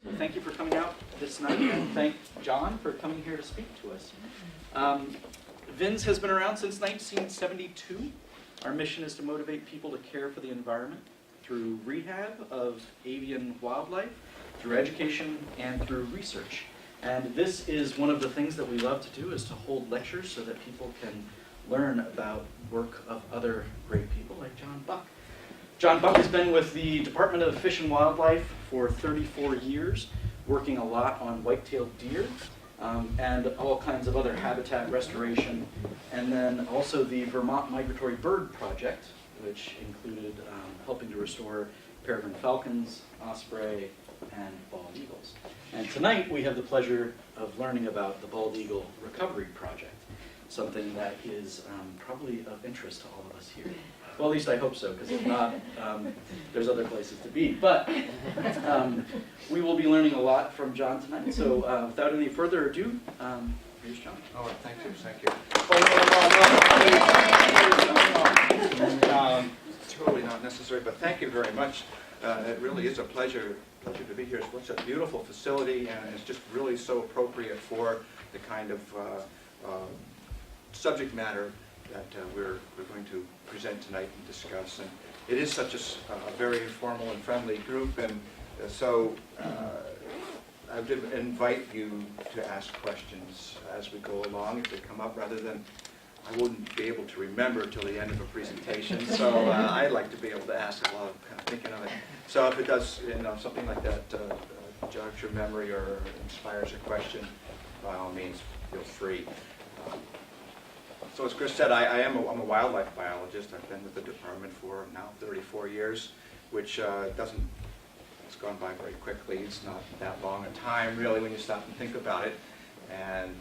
So thank you for coming out this night, and thank John for coming here to speak to us. VINS has been around since 1972. Our mission is to motivate people to care for the environment through rehab of avian wildlife, through education, and through research. And this is one of the things that we love to do, is to hold lectures so that people can learn about work of other great people like John Buck. John Buck has been with the Department of Fish and Wildlife for 34 years, working a lot on white-tailed deer and all kinds of other habitat restoration, and then also the Vermont Migratory Bird Project, which included helping to restore peregrine falcons, osprey, and bald eagles. And tonight we have the pleasure of learning about the Bald Eagle Recovery Project, something that is probably of interest to all of us here. Well, at least I hope so, because if not, there's other places to be. But we will be learning a lot from John tonight. So without any further ado, here's John. Oh, thank you, thank you. Totally not necessary, but thank you very much. It really is a pleasure to be here. It's such a beautiful facility, and it's just really so appropriate for the kind of subject matter that we're going to present tonight and discuss. And it is such a very informal and friendly group, and so I would invite you to ask questions as we go along if they come up, rather than I wouldn't be able to remember till the end of a presentation. So I'd like to be able to ask while I'm kind of thinking of it. So if it does, something like that jogs your memory or inspires a question, by all means, feel free. So as Chris said, I'm a wildlife biologist. I've been with the department for now 34 years, which it's gone by very quickly. It's not that long a time, really, when you stop and think about it. And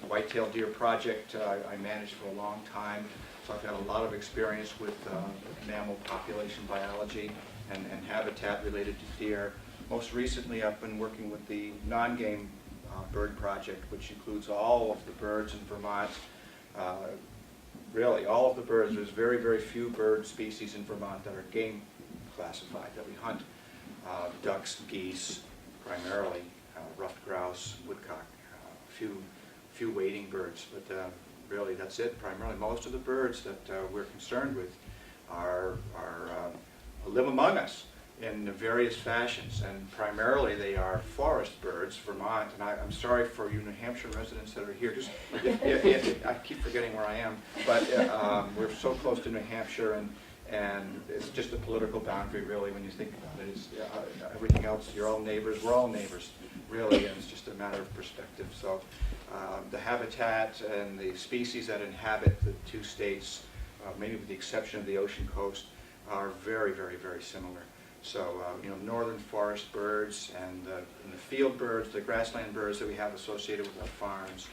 White-tailed Deer Project I managed for a long time, so I've had a lot of experience with mammal population biology and habitat related to deer. Most recently, I've been working with the non-game bird project, which includes all of the birds in Vermont. Really, all of the birds. There's very, very few bird species in Vermont that are game classified, that we hunt. Ducks, geese, primarily, ruffed grouse, woodcock, few wading birds, but really that's it. Primarily, most of the birds that we're concerned with live among us in various fashions, and primarily they are forest birds. Vermont, and I'm sorry for you New Hampshire residents that are here, just I keep forgetting where I am, but we're so close to New Hampshire, and it's just a political boundary, really, when you think about it. It's, everything else, you're all neighbors, we're all neighbors, really, and it's just a matter of perspective. So the habitat and the species that inhabit the two states, maybe with the exception of the ocean coast, are very, very, very similar. So, northern forest birds and the field birds, the grassland birds that we have associated with our farms,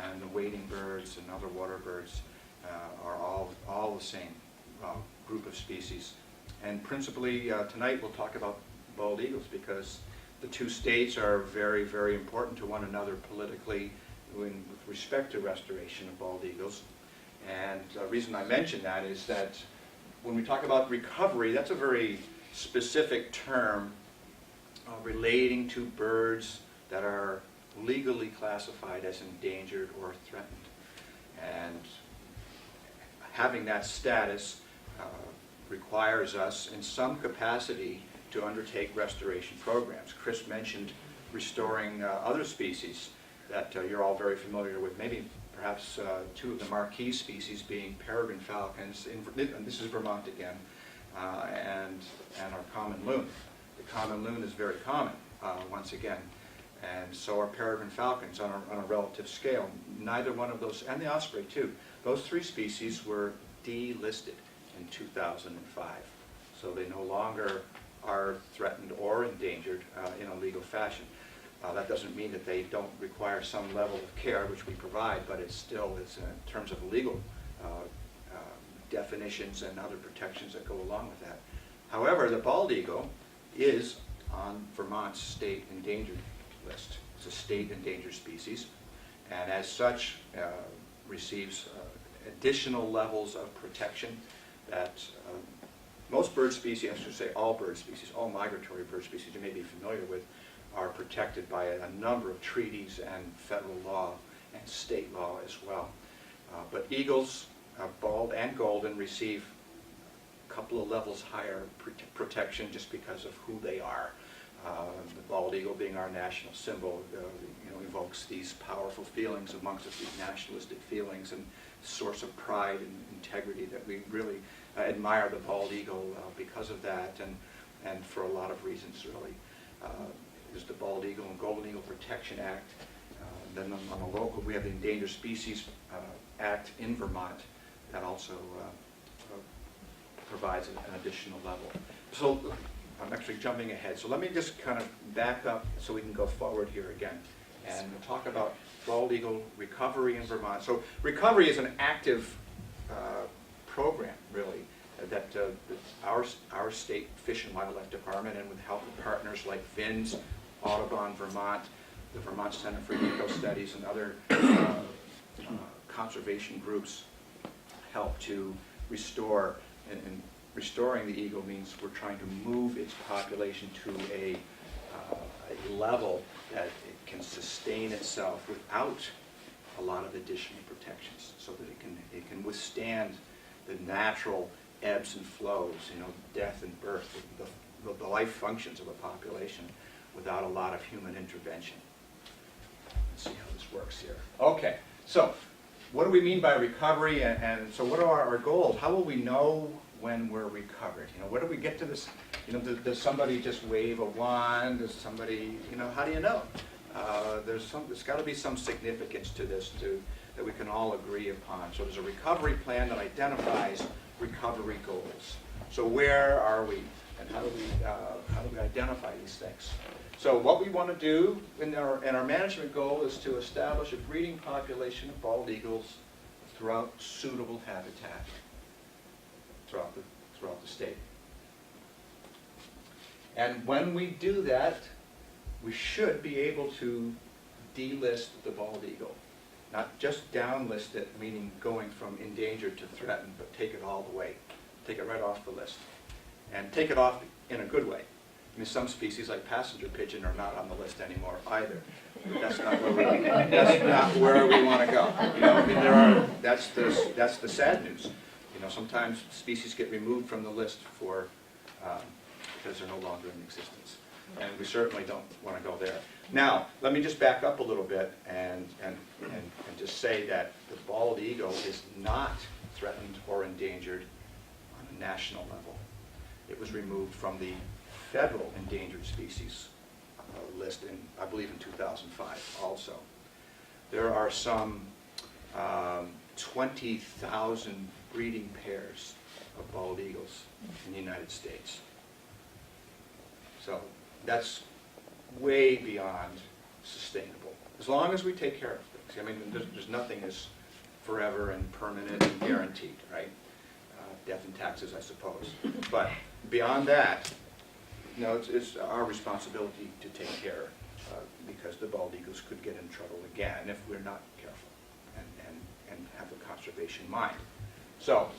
and the wading birds and other water birds are all the same group of species. And principally, tonight we'll talk about bald eagles, because the two states are very, very important to one another politically with respect to restoration of bald eagles. And the reason I mention that is that when we talk about recovery, that's a very specific term relating to birds that are legally classified as endangered or threatened. And having that status requires us in some capacity to undertake restoration programs. Chris mentioned restoring other species that you're all very familiar with, maybe perhaps two of the marquee species being peregrine falcons, and this is Vermont again, and our common loon. The common loon is very common, once again, and so are peregrine falcons on a relative scale. Neither one of those, and the osprey too, those three species were delisted in 2005. So they no longer are threatened or endangered in a legal fashion. That doesn't mean that they don't require some level of care, which we provide, but it's still, in terms of legal definitions and other protections that go along with that. However, the bald eagle is on Vermont's state endangered list. It's a state endangered species, and as such receives additional levels of protection that most bird species, I should say all bird species, all migratory bird species you may be familiar with, are protected by a number of treaties and federal law and state law as well. But eagles, bald and golden, receive a couple of levels higher protection just because of who they are. The bald eagle being our national symbol, evokes these powerful feelings amongst us, these nationalistic feelings and source of pride and integrity that we really admire the bald eagle because of that, and for a lot of reasons, really. There's the Bald Eagle and Golden Eagle Protection Act. Then on the local, we have the Endangered Species Act in Vermont that also provides an additional level. So I'm actually jumping ahead. So let me just kind of back up so we can go forward here again and talk about bald eagle recovery in Vermont. So recovery is an active program, really, that our state Fish and Wildlife Department, and with help of partners like VINS, Audubon Vermont, the Vermont Center for Eco Studies, and other conservation groups, help to restore. And restoring the eagle means we're trying to move its population to a level that it can sustain itself without a lot of additional protections, so that it can withstand the natural ebbs and flows, death and birth, the life functions of a population without a lot of human intervention. Let's see how this works here. Okay, so what do we mean by recovery, and so what are our goals? How will we know when we're recovered? Where do we get to this? Does somebody just wave a wand? Does somebody, how do you know? There's got to be some significance to this that we can all agree upon. So there's a recovery plan that identifies recovery goals. So where are we, and how do we identify these things? So what we want to do in our management goal is to establish a breeding population of bald eagles throughout suitable habitat throughout the state. And when we do that, we should be able to delist the bald eagle. Not just downlist it, meaning going from endangered to threatened, but take it all the way. Take it right off the list. And take it off in a good way. I mean, some species like passenger pigeon are not on the list anymore either. But that's not where we want to go. That's the sad news. Sometimes species get removed from the list because they're no longer in existence. And we certainly don't want to go there. Now, let me just back up a little bit and just say that the bald eagle is not threatened or endangered on a national level. It was removed from the federal endangered species list, I believe in 2005 also. There are some 20,000 breeding pairs of bald eagles in the United States. So that's way beyond sustainable, as long as we take care of things. I mean, there's nothing is forever and permanent and guaranteed, right? Death and taxes, I suppose. But beyond that, it's our responsibility to take care, because the bald eagles could get in trouble again if we're not careful and have a conservation mind. So,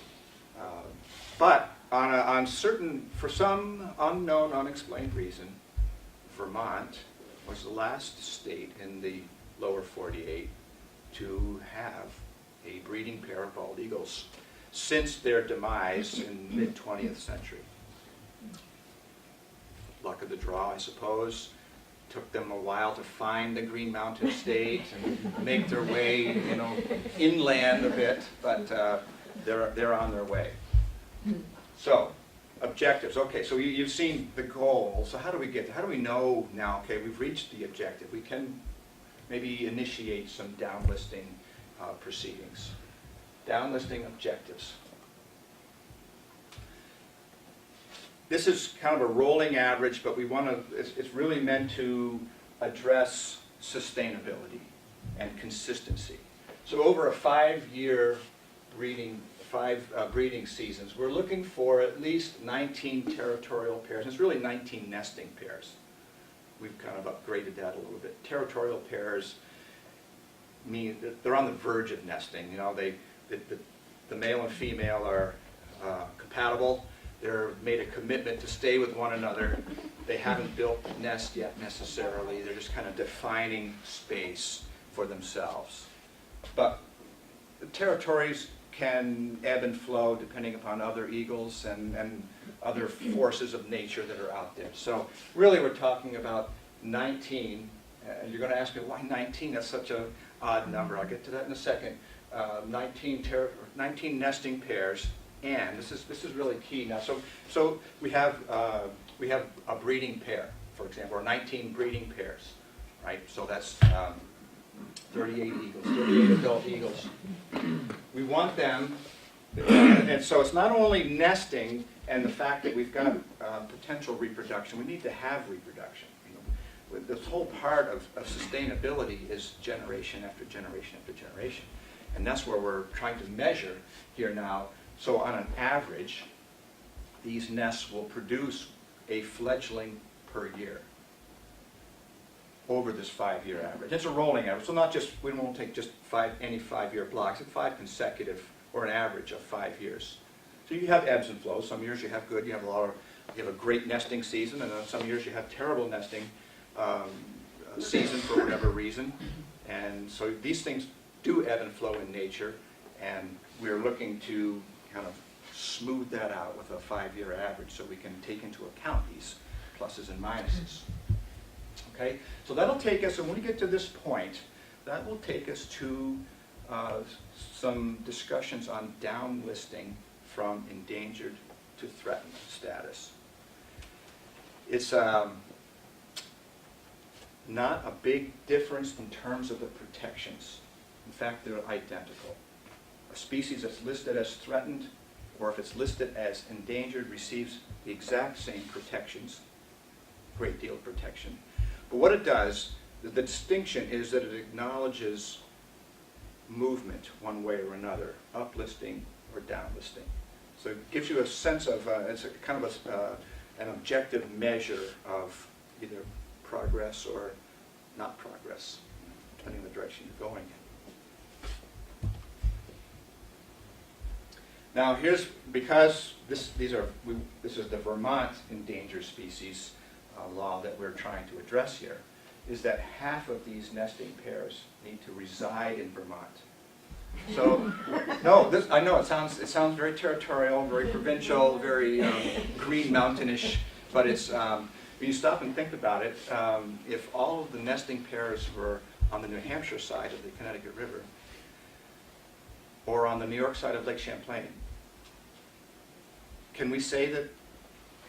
but for some unknown, unexplained reason, Vermont was the last state in the lower 48 to have a breeding pair of bald eagles since their demise in the mid-20th century. Luck of the draw, I suppose. Took them a while to find the Green Mountain State and make their way, inland a bit, but they're on their way. So, objectives. Okay, so you've seen the goal. So how do we get there? How do we know now, okay, we've reached the objective. We can maybe initiate some downlisting proceedings. Downlisting objectives. This is kind of a rolling average, but it's really meant to address sustainability and consistency. So over a 5-year breeding seasons, we're looking for at least 19 territorial pairs. And it's really 19 nesting pairs. We've kind of upgraded that a little bit. Territorial pairs mean that they're on the verge of nesting. The male and female are compatible. They're made a commitment to stay with one another They haven't built the nest yet necessarily. They're just kind of defining space for themselves. But the territories can ebb and flow depending upon other eagles and other forces of nature that are out there. So really we're talking about 19, and you're going to ask me, why 19? That's such an odd number. I'll get to that in a second. 19 nesting pairs, and this is really key now. So we have a breeding pair, for example, or 19 breeding pairs, right? So that's 38 eagles, 38 adult eagles. We want them, and so it's not only nesting and the fact that we've got potential reproduction, we need to have reproduction. You know, this whole part of sustainability is generation after generation after generation. And that's where we're trying to measure here now. So on an average, these nests will produce a fledgling per year over this 5-year average. It's a rolling average, so not just, we won't take just any 5-year blocks, it's 5 consecutive, or an average of 5 years. So you have ebbs and flows. Some years you have good, you have a great nesting season, and then some years you have terrible nesting season for whatever reason. And so these things do ebb and flow in nature, and we're looking to kind of smooth that out with a 5-year average so we can take into account these pluses and minuses. Okay, so that'll take us, and when we get to this point, that will take us to some discussions on downlisting from endangered to threatened status. It's not a big difference in terms of the protections. In fact, they're identical. A species that's listed as threatened, or if it's listed as endangered, receives the exact same protections, great deal of protection. But what it does, the distinction is that it acknowledges movement one way or another, uplisting or downlisting. So it gives you a sense of, it's a kind of an objective measure of either progress or not progress, depending on the direction you're going in. Now here's, because this is the Vermont endangered species law that we're trying to address here, is that half of these nesting pairs need to reside in Vermont. So, no, I know it sounds very territorial, very provincial, very Green Mountainish, but it's, when you stop and think about it, if all of the nesting pairs were on the New Hampshire side of the Connecticut River, or on the New York side of Lake Champlain, can we say that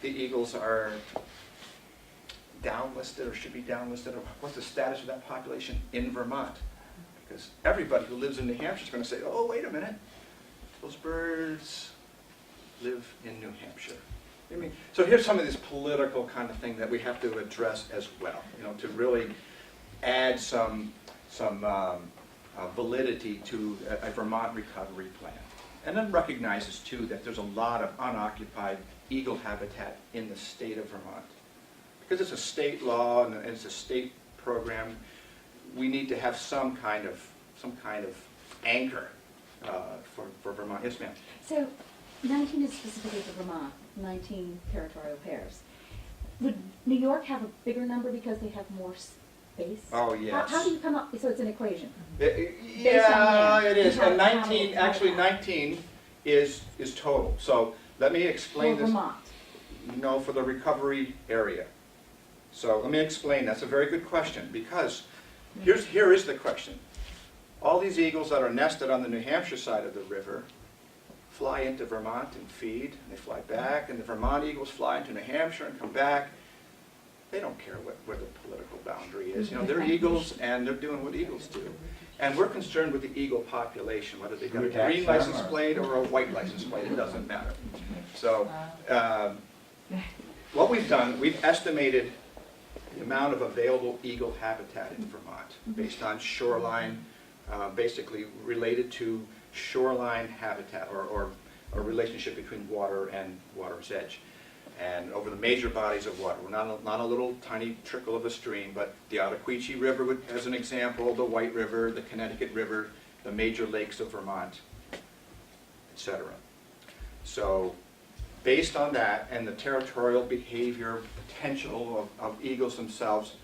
the eagles are downlisted or should be downlisted, or what's the status of that population in Vermont? Because everybody who lives in New Hampshire is going to say, oh, wait a minute, those birds live in New Hampshire. I mean, so here's some of this political kind of thing that we have to address as well, you know, to really add some validity to a Vermont recovery plan. And then recognizes, too, that there's a lot of unoccupied eagle habitat in the state of Vermont. Because it's a state law and it's a state program, we need to have some kind of anchor for Vermont. Yes, ma'am. So 19 is specifically for Vermont, 19 territorial pairs. Would New York have a bigger number because they have more space? Oh, yes. How do you come up, so it's an equation? Yeah, it is. And 19, actually 19 is total. So let me explain For this. Vermont. No, for the recovery area. So let me explain. That's a very good question, because here is the question. All these eagles that are nested on the New Hampshire side of the river fly into Vermont and feed, and they fly back, and the Vermont eagles fly into New Hampshire and come back. They don't care where the political boundary is. You know, they're eagles, and they're doing what eagles do. And we're concerned with the eagle population, whether they got a green license plate or a white license plate, it doesn't matter. So what we've done, we've estimated the amount of available eagle habitat in Vermont based on shoreline, basically related to shoreline habitat or a relationship between water and water's edge. And over the major bodies of water, we're not a little tiny trickle of a stream, but the Ottaquechee River as an example, the White River, the Connecticut River, the major lakes of Vermont, etc. So based on that and the territorial behavior potential of eagles themselves,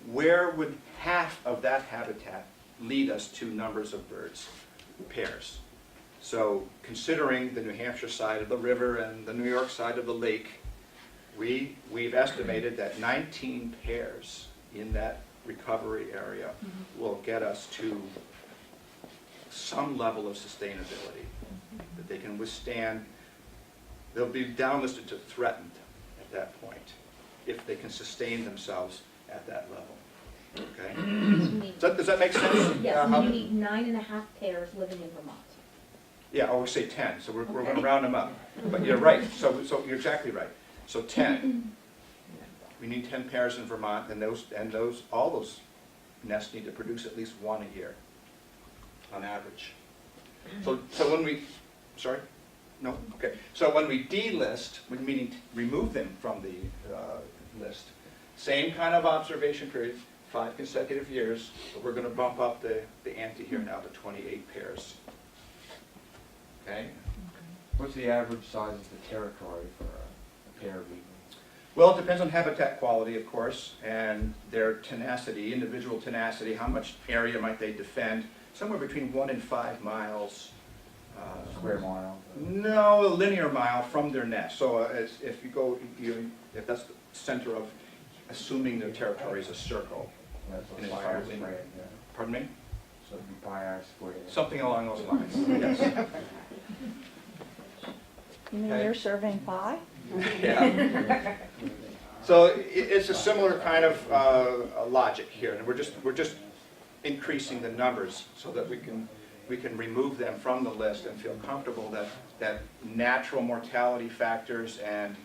where would half of that habitat lead us to numbers of birds, pairs? So considering the New Hampshire side of the river and the New York side of the lake, we've estimated that 19 pairs in that recovery area will get us to some level of sustainability, that they can withstand. They'll be downlisted to threatened at that point if they can sustain themselves at that level. Okay? Does that make sense? Yes, How- and you need 9.5 pairs living in Vermont. Yeah, or say 10, so we're going to Okay. round them up. But you're right, so you're exactly right. So 10. We need 10 pairs in Vermont, and all those nests need to produce at least one a year, on average. So when we, sorry? No? Okay. So when we delist, meaning remove them from the list, same kind of observation period, 5 consecutive years, but we're going to bump up the ante here now to 28 pairs. Okay? What's the average size of the territory for a pair of eagles? Well, it depends on habitat quality, of course, and their tenacity, individual tenacity, how much area might they defend. Somewhere between 1 and 5 miles. Square mile? No, a linear mile from their nest. So if you go, if that's the center of, assuming their territory is a circle. That's And a it's pi r probably- squared, yeah. Pardon me? So it'd be pi r squared. Something along those lines, yes. You mean Okay. you're serving pie? Yeah. So it's a similar kind of logic here, and we're just increasing the numbers so that we can remove them from the list and feel comfortable that natural mortality factors and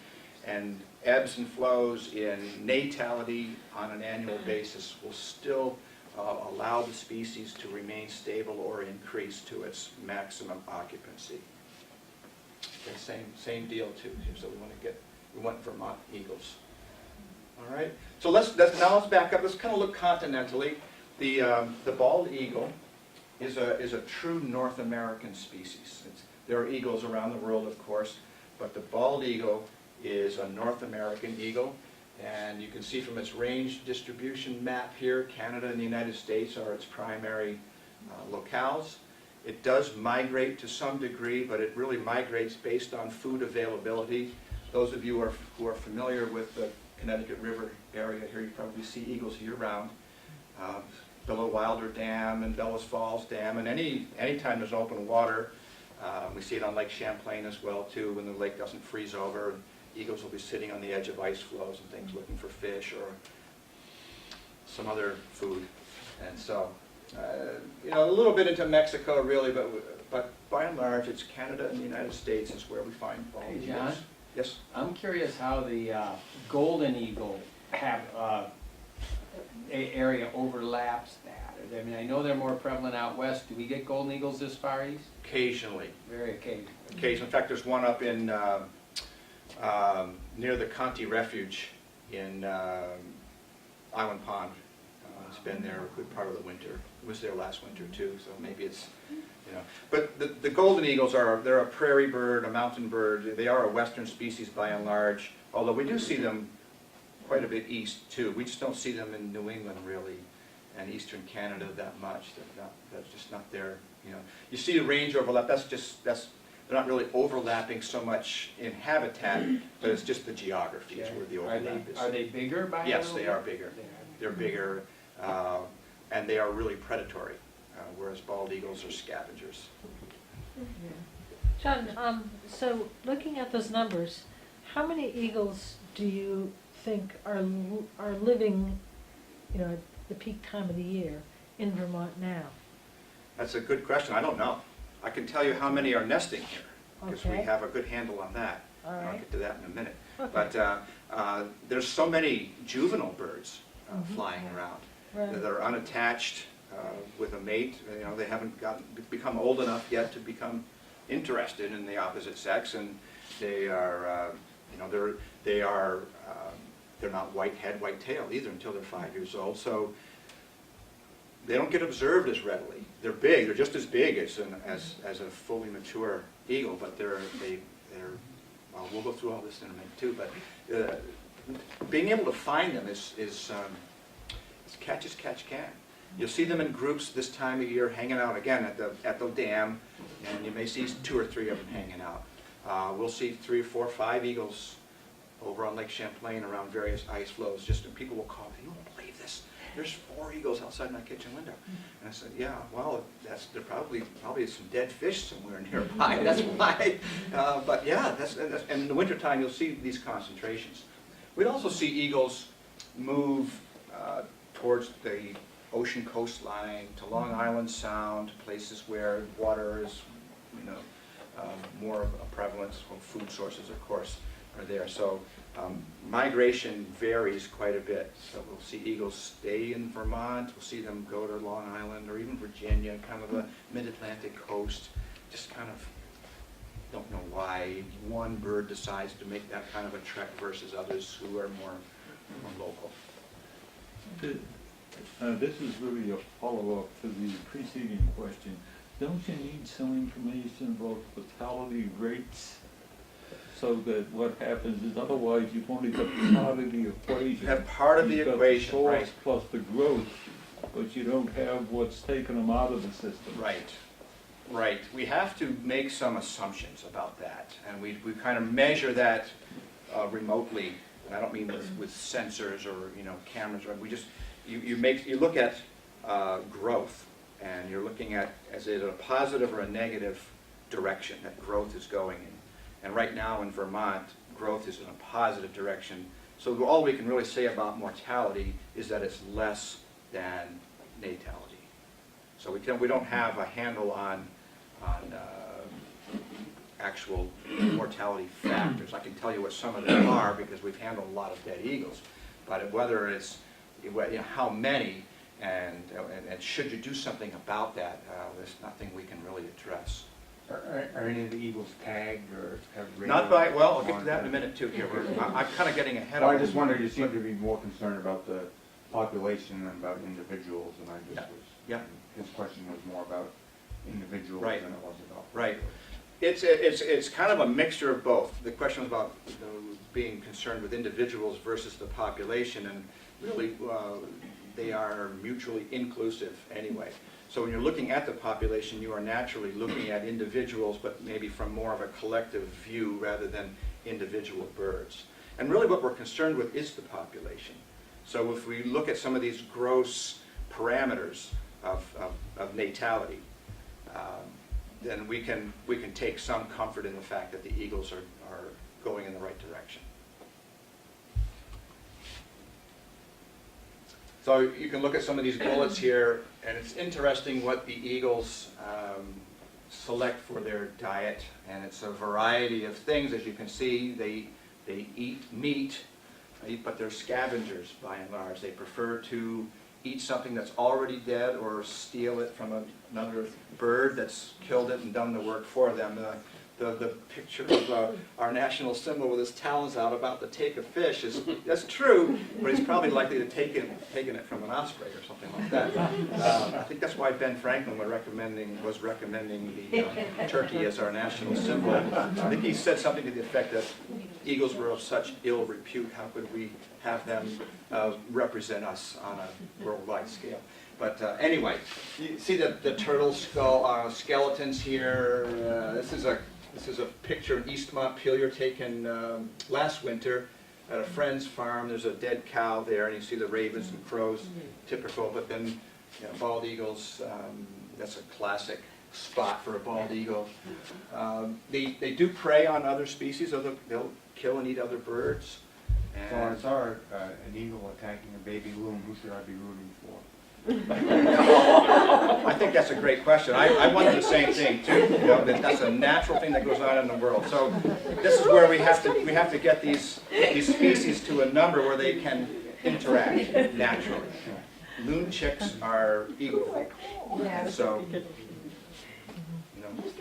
ebbs and flows in natality on an annual basis will still allow the species to remain stable or increase to its maximum occupancy. Okay, same deal too. So we want Vermont eagles. All right. So let's back up. Let's kind of look continentally. The bald eagle is a true North American species. There are eagles around the world, of course, but the bald eagle is a North American eagle, and you can see from its range distribution map here, Canada and the United States are its primary locales. It does migrate to some degree, but it really migrates based on food availability. Those of you who are familiar with the Connecticut River area here, you probably see eagles year-round. Below Wilder Dam and Bellows Falls Dam, and anytime there's open water, we see it on Lake Champlain as well too, when the lake doesn't freeze over. Eagles will be sitting on the edge of ice flows and things looking for fish or some other food. And so, a little bit into Mexico really, but by and large it's Canada and the United States is where we find bald Hey, eagles. John? Yes? I'm curious how the golden eagle area overlaps that. I mean, I know they're more prevalent out west. Do we get golden eagles this far east? Occasionally. Very occasionally. In fact, there's one up in near the Conti Refuge in Island Pond. It's been there a good part of the winter. It was there last winter too, so maybe it's, But the golden eagles they're a prairie bird, a mountain bird. They are a western species by and large, although we do see them quite a bit east too. We just don't see them in New England really, and eastern Canada that much. That's just not there. You see the range overlap. They're not really overlapping so much in habitat, but it's just the geography is where the overlap is. Are they bigger by a Yes, little they bit? are bigger. They're bigger, and they are really predatory, whereas bald eagles are scavengers. John, so looking at those numbers, how many eagles do you think are living, at the peak time of the year in Vermont now? That's a good question. I don't know. I can tell you how many are nesting here, because we Okay. have a good handle on that. All I'll right. get to that in a minute. Okay. But there's so many juvenile birds flying around Right. that are unattached with a mate. They haven't become old enough yet to become interested in the opposite sex, and they are, they're not white head, white tail either until they're 5 years old. So they don't get observed as readily. They're big. They're just as big as a fully mature eagle, but they're we'll go through all this in a minute too, but being able to find them is catch as catch can. You'll see them in groups this time of year hanging out again at the dam, and you may see 2 or 3 of them hanging out. We'll see 3 or 4 or 5 eagles over on Lake Champlain around various ice flows. Just people will call me, "You won't believe this. There's 4 eagles outside my kitchen window." And I said, "Yeah, well, there probably some dead fish somewhere nearby. That's why." But yeah, and in the wintertime you'll see these concentrations. We'd also see eagles move towards the ocean coastline, to Long Island Sound, places where water is, more of a prevalence. Well, food sources, of course, are there. So migration varies quite a bit. So we'll see eagles stay in Vermont. We'll see them go to Long Island or even Virginia, kind of the mid-Atlantic coast. Just kind of don't know why one bird decides to make that kind of a trek versus others who are more local. This is really a follow-up to the preceding question. Don't you need some information about fatality rates so that what happens is otherwise you've only got part of the equation. You have part of the You've got equation, the source right. plus the growth, but you don't have what's taken them out of the system. Right, right. We have to make some assumptions about that, and we kind of measure that remotely. And I don't mean with sensors or cameras. Right? We just you look at growth, and you're looking at is it a positive or a negative direction that growth is going in. And right now in Vermont, growth is in a positive direction. So all we can really say about mortality is that it's less than natality. So we don't have a handle on actual mortality factors. I can tell you what some of them are because we've handled a lot of dead eagles. But whether it's how many and should you do something about that, there's nothing we can really address. Are any of the eagles tagged or have radar? Not by, well, I'll get to that in a minute too here. I'm kind of getting ahead Well, of I just wondered, you seem to be more concerned about the population than about individuals, and I just was, Yeah. his question was more about individuals Right. than it was about. Right. It's kind of a mixture of both. The question was about being concerned with individuals versus the population, and really they are mutually inclusive anyway. So when you're looking at the population, you are naturally looking at individuals, but maybe from more of a collective view rather than individual birds. And really what we're concerned with is the population. So if we look at some of these gross parameters of natality, then we can take some comfort in the fact that the eagles are going in the right direction. So you can look at some of these bullets here, and it's interesting what the eagles select for their diet, and it's a variety of things. As you can see, they eat meat, but they're scavengers by and large. They prefer to eat something that's already dead or steal it from another bird that's killed it and done the work for them. The picture of our national symbol with his talons out about to take a fish that's true, but he's probably likely to taken it from an osprey or something like that. I think that's why Ben Franklin was recommending the turkey as our national symbol. I think he said something to the effect that eagles were of such ill repute, how could we have them represent us on a worldwide scale? But anyway, you see the turtle skull skeletons here. This is a picture in East Montpelier taken last winter at a friend's farm. There's a dead cow there, and you see the ravens and crows, typical. But then bald eagles, that's a classic spot for a bald eagle. They do prey on other species, they'll kill and eat other birds. So I saw an eagle attacking a baby loon. Who should I be rooting for? I think that's a great question. I wonder the same thing too. That's a natural thing that goes on in the world. So this is where we have to get these species to a number where they can interact naturally. Loon chicks are eagle-like. Yeah. So, you're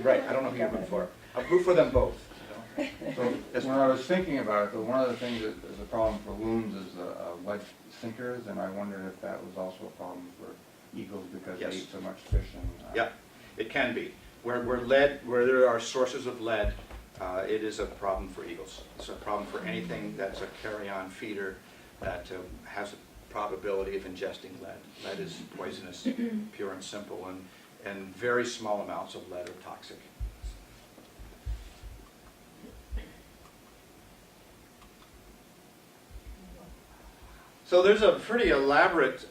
right. I don't know who you're rooting for. I'll root for them both. So when I was thinking about it, one of the things that is a problem for loons is lead sinkers, and I wondered if that was also a problem for eagles because Yes. they eat so much fish. And Yeah, it can be. Where there are sources of lead, it is a problem for eagles. It's a problem for anything that's a carry-on feeder that has a probability of ingesting lead. Lead is poisonous, pure and simple, and very small amounts of lead are toxic. So there's a pretty elaborate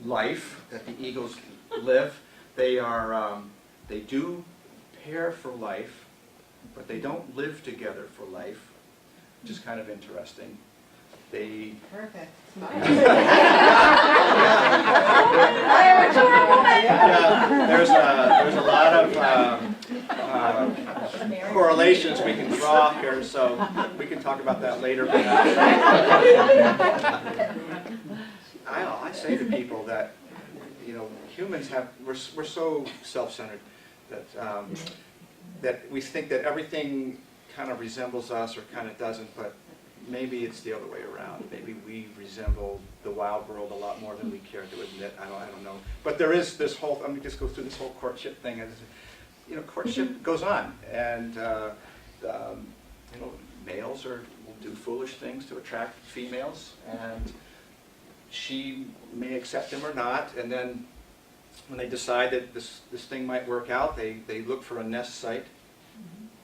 life that the eagles live. They do pair for life, but they don't live together for life, which is kind of interesting. They Perfect. yeah, there's a lot of correlations we can draw here, so we can talk about that later. But I say to people that, you know, humans we're so self-centered that that we think that everything kind of resembles us or kind of doesn't, but maybe it's the other way around. Maybe we resemble the wild world a lot more than we care to admit. I don't know. But there is this whole, let me just go through this whole courtship thing. You know, courtship goes on, and you know, males will do foolish things to attract females, and she may accept him or not, and then when they decide that this thing might work out, they look for a nest site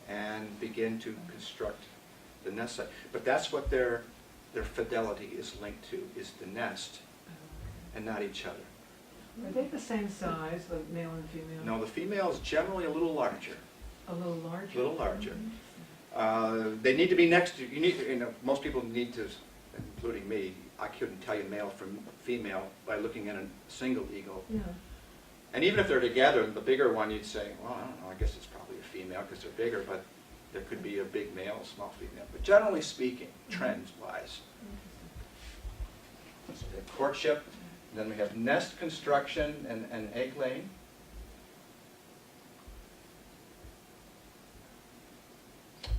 and begin to construct the nest site. But that's what their fidelity is linked to, is the nest, and not each other. Are they the same size, the male and female? No, the female is generally a little larger. A little larger? A little larger. They need to be next to, you know, most people need to, including me, I couldn't tell you male from female by looking at a single eagle. Yeah. And even if they're together, the bigger one, you'd say, well, I don't know, I guess it's probably a female because they're bigger, but there could be a big male, a small female. But generally speaking, trends-wise. So we have courtship, and then we have nest construction and egg laying.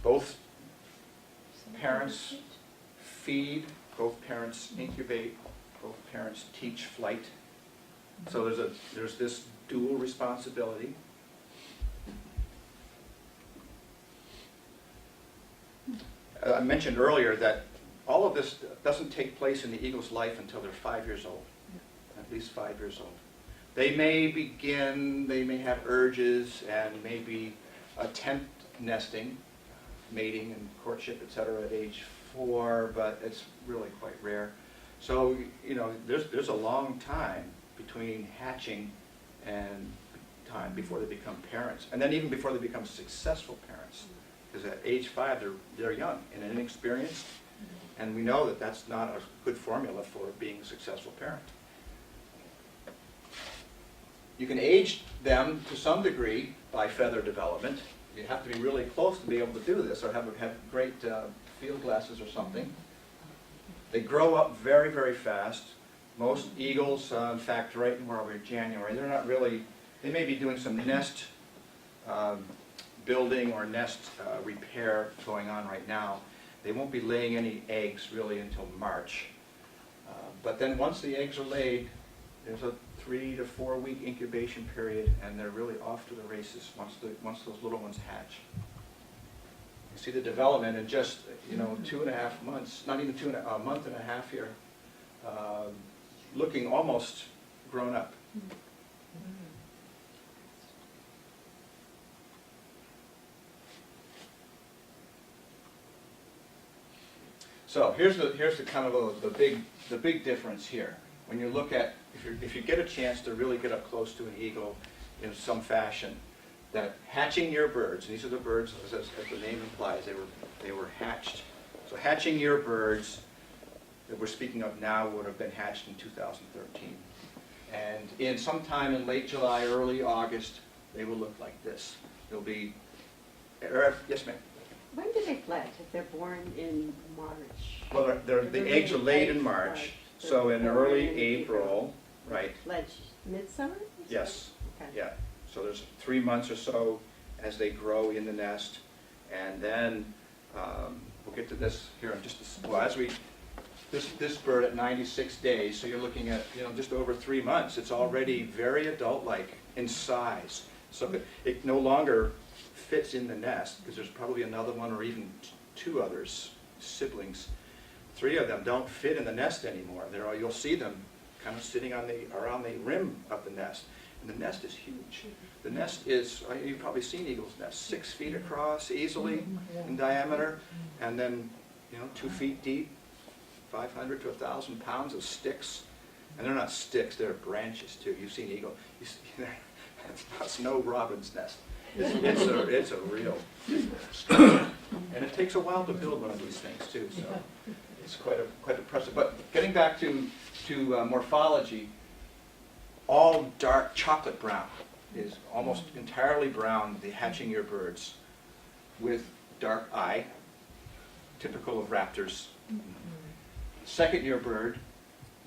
Both parents feed, both parents incubate, both parents teach flight. So there's this dual responsibility. I mentioned earlier that all of this doesn't take place in the eagle's life until they're 5 years old, at least 5 years old. They may have urges and maybe attempt nesting, mating and courtship, etc. at age 4, but it's really quite rare. So, you know, there's a long time between hatching and time before they become parents, and then even before they become successful parents, because at age 5 they're young and inexperienced, and we know that that's not a good formula for being a successful parent. You can age them to some degree by feather development. You have to be really close to be able to do this, or have great field glasses or something. They grow up very, very fast. Most eagles, in fact, right where we're in January, they're not really, they may be doing some nest building or nest repair going on right now. They won't be laying any eggs really until March. But then once the eggs are laid, there's a 3 to 4 week incubation period, and they're really off to the races once those little ones hatch. You see the development in just, you know, 2.5 months, not even a month and a half here, looking almost grown up. So here's the kind of the big difference here. When you look at, if you get a chance to really get up close to an eagle in some fashion, that hatching year birds, these are the birds as the name implies, they were hatched. So hatching year birds that we're speaking of now would have been hatched in 2013. And in sometime in late July, early August, they will look like this. They'll be, yes ma'am? When do they fledge? If they're born in March? Well, the eggs are laid in March, so in early April, right? Fledge midsummer? Yes, Okay. yeah. So there's 3 months or so as they grow in the nest, and then we'll get to this here in just this bird at 96 days, so you're looking at, you know, just over 3 months. It's already very adult-like in size. So it no longer fits in the nest, because there's probably another one or even two others, siblings. 3 of them don't fit in the nest anymore. You'll see them kind of sitting around the rim of the nest. And the nest is huge. The nest is, you've probably seen eagles' nests, 6 feet across easily in diameter, and then 2 feet deep, 500 to 1,000 pounds of sticks. And they're not sticks, they're branches too. You've seen eagle, it's not Snow Robin's nest. It's a real structure. And it takes a while to build one of these things too, so it's quite impressive. But getting back to morphology, all dark chocolate brown is almost entirely brown, the hatching year birds, with dark eye, typical of raptors. Second year bird,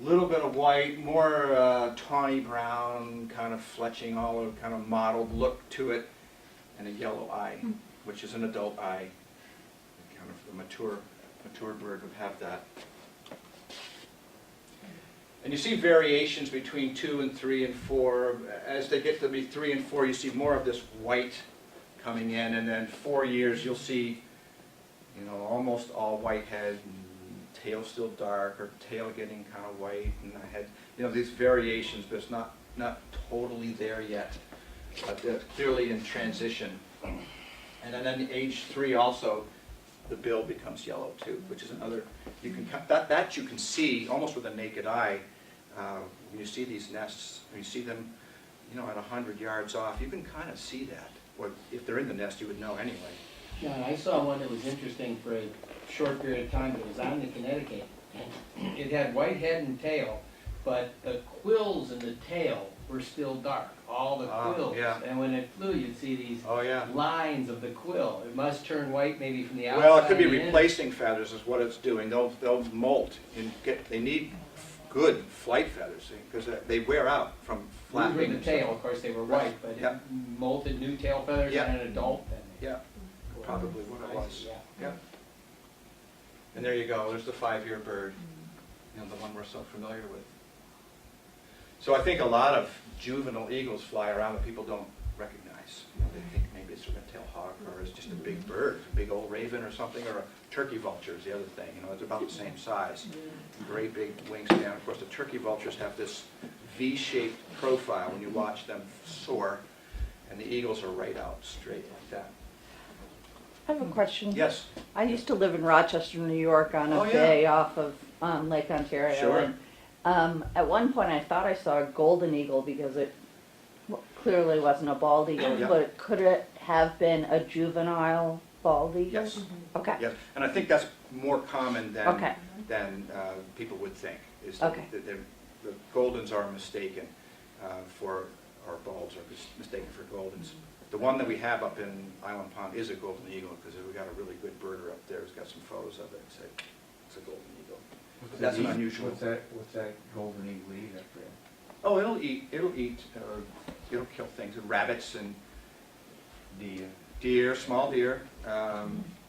little bit of white, more tawny brown, kind of fletching, all kind of mottled look to it, and a yellow eye, which is an adult eye. Kind of a mature bird would have that. And you see variations between 2 and 3 and 4. As they get to be 3 and 4, you see more of this white coming in, and then 4 years you'll see, almost all white head, and tail still dark, or tail getting kind of white, and the head. These variations, but it's not totally there yet. But they're clearly in transition. And then age 3 also, the bill becomes yellow too, which is another. You can that you can see almost with a naked eye. When you see these nests, when you see them, at 100 yards off, you can kind of see that. Or if they're in the nest, you would know anyway. John, I saw one that was interesting for a short period of time. It was on the Connecticut. It had white head and tail, but the quills in the tail were still dark. All the quills. Yeah. And when it flew, you'd see these Oh yeah. lines of the quill. It must turn white maybe from the outside. Well, it could be in. replacing feathers is what it's doing. They'll molt and they need good flight feathers because they wear out from flapping. Usually the tail, of course, they were white, but Yeah. it molted new tail feathers Yeah. and an adult then. Yeah, probably what it was. Yeah. Yeah. And there you go. There's the 5-year bird, the one we're so familiar with. So I think a lot of juvenile eagles fly around that people don't recognize. They think maybe it's a red-tailed hawk or it's just a big bird, a big old raven or something, or a turkey vulture is the other thing. It's about the same size. Great big wingspan. Of course, the turkey vultures have this V-shaped profile when you watch them soar, and the eagles are right out straight like that. I have a question. Yes. I used to live in Rochester, New York, on a Oh, yeah. bay off of Lake Ontario. Sure. And, at one point, I thought I saw a golden eagle because it clearly wasn't a bald eagle, Yeah. but could it have been a juvenile bald eagle? Yes. Okay. Yes, and I think that's more common than Okay. People would think. Is Okay. that the Goldens are mistaken for, or balds are mistaken for Goldens. The one that we have up in Island Pond is a golden eagle because we got a really good birder up there who's got some photos of it and say it's a golden eagle. That's an unusual. What's that golden eagle eat up there? Oh, it'll eat. It'll kill things, rabbits and deer, small deer,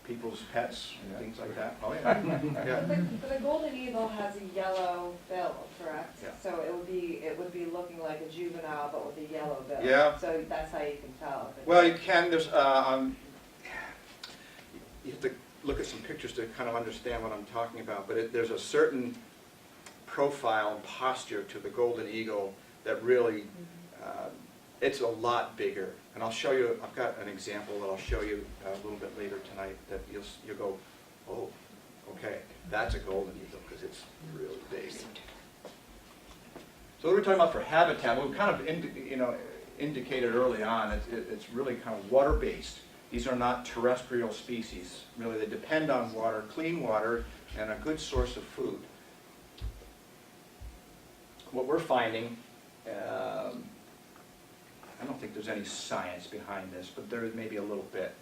people's pets, Yeah. things like that. Oh yeah. Yeah. But the golden eagle has a yellow bill, correct? Yeah. So it would be looking like a juvenile, but with a yellow bill. Yeah. So that's how you can tell. if it's- Well, you can. There's you have to look at some pictures to kind of understand what I'm talking about. But there's a certain profile and posture to the golden eagle that really it's a lot bigger. And I'll show you. I've got an example that I'll show you a little bit later tonight. That you'll go, oh, okay, that's a golden eagle because it's really big. So what we're talking about for habitat, well, we kind of indicated early on, it's really kind of water-based. These are not terrestrial species. Really, they depend on water, clean water, and a good source of food. What we're finding, I don't think there's any science behind this, but there may be a little bit.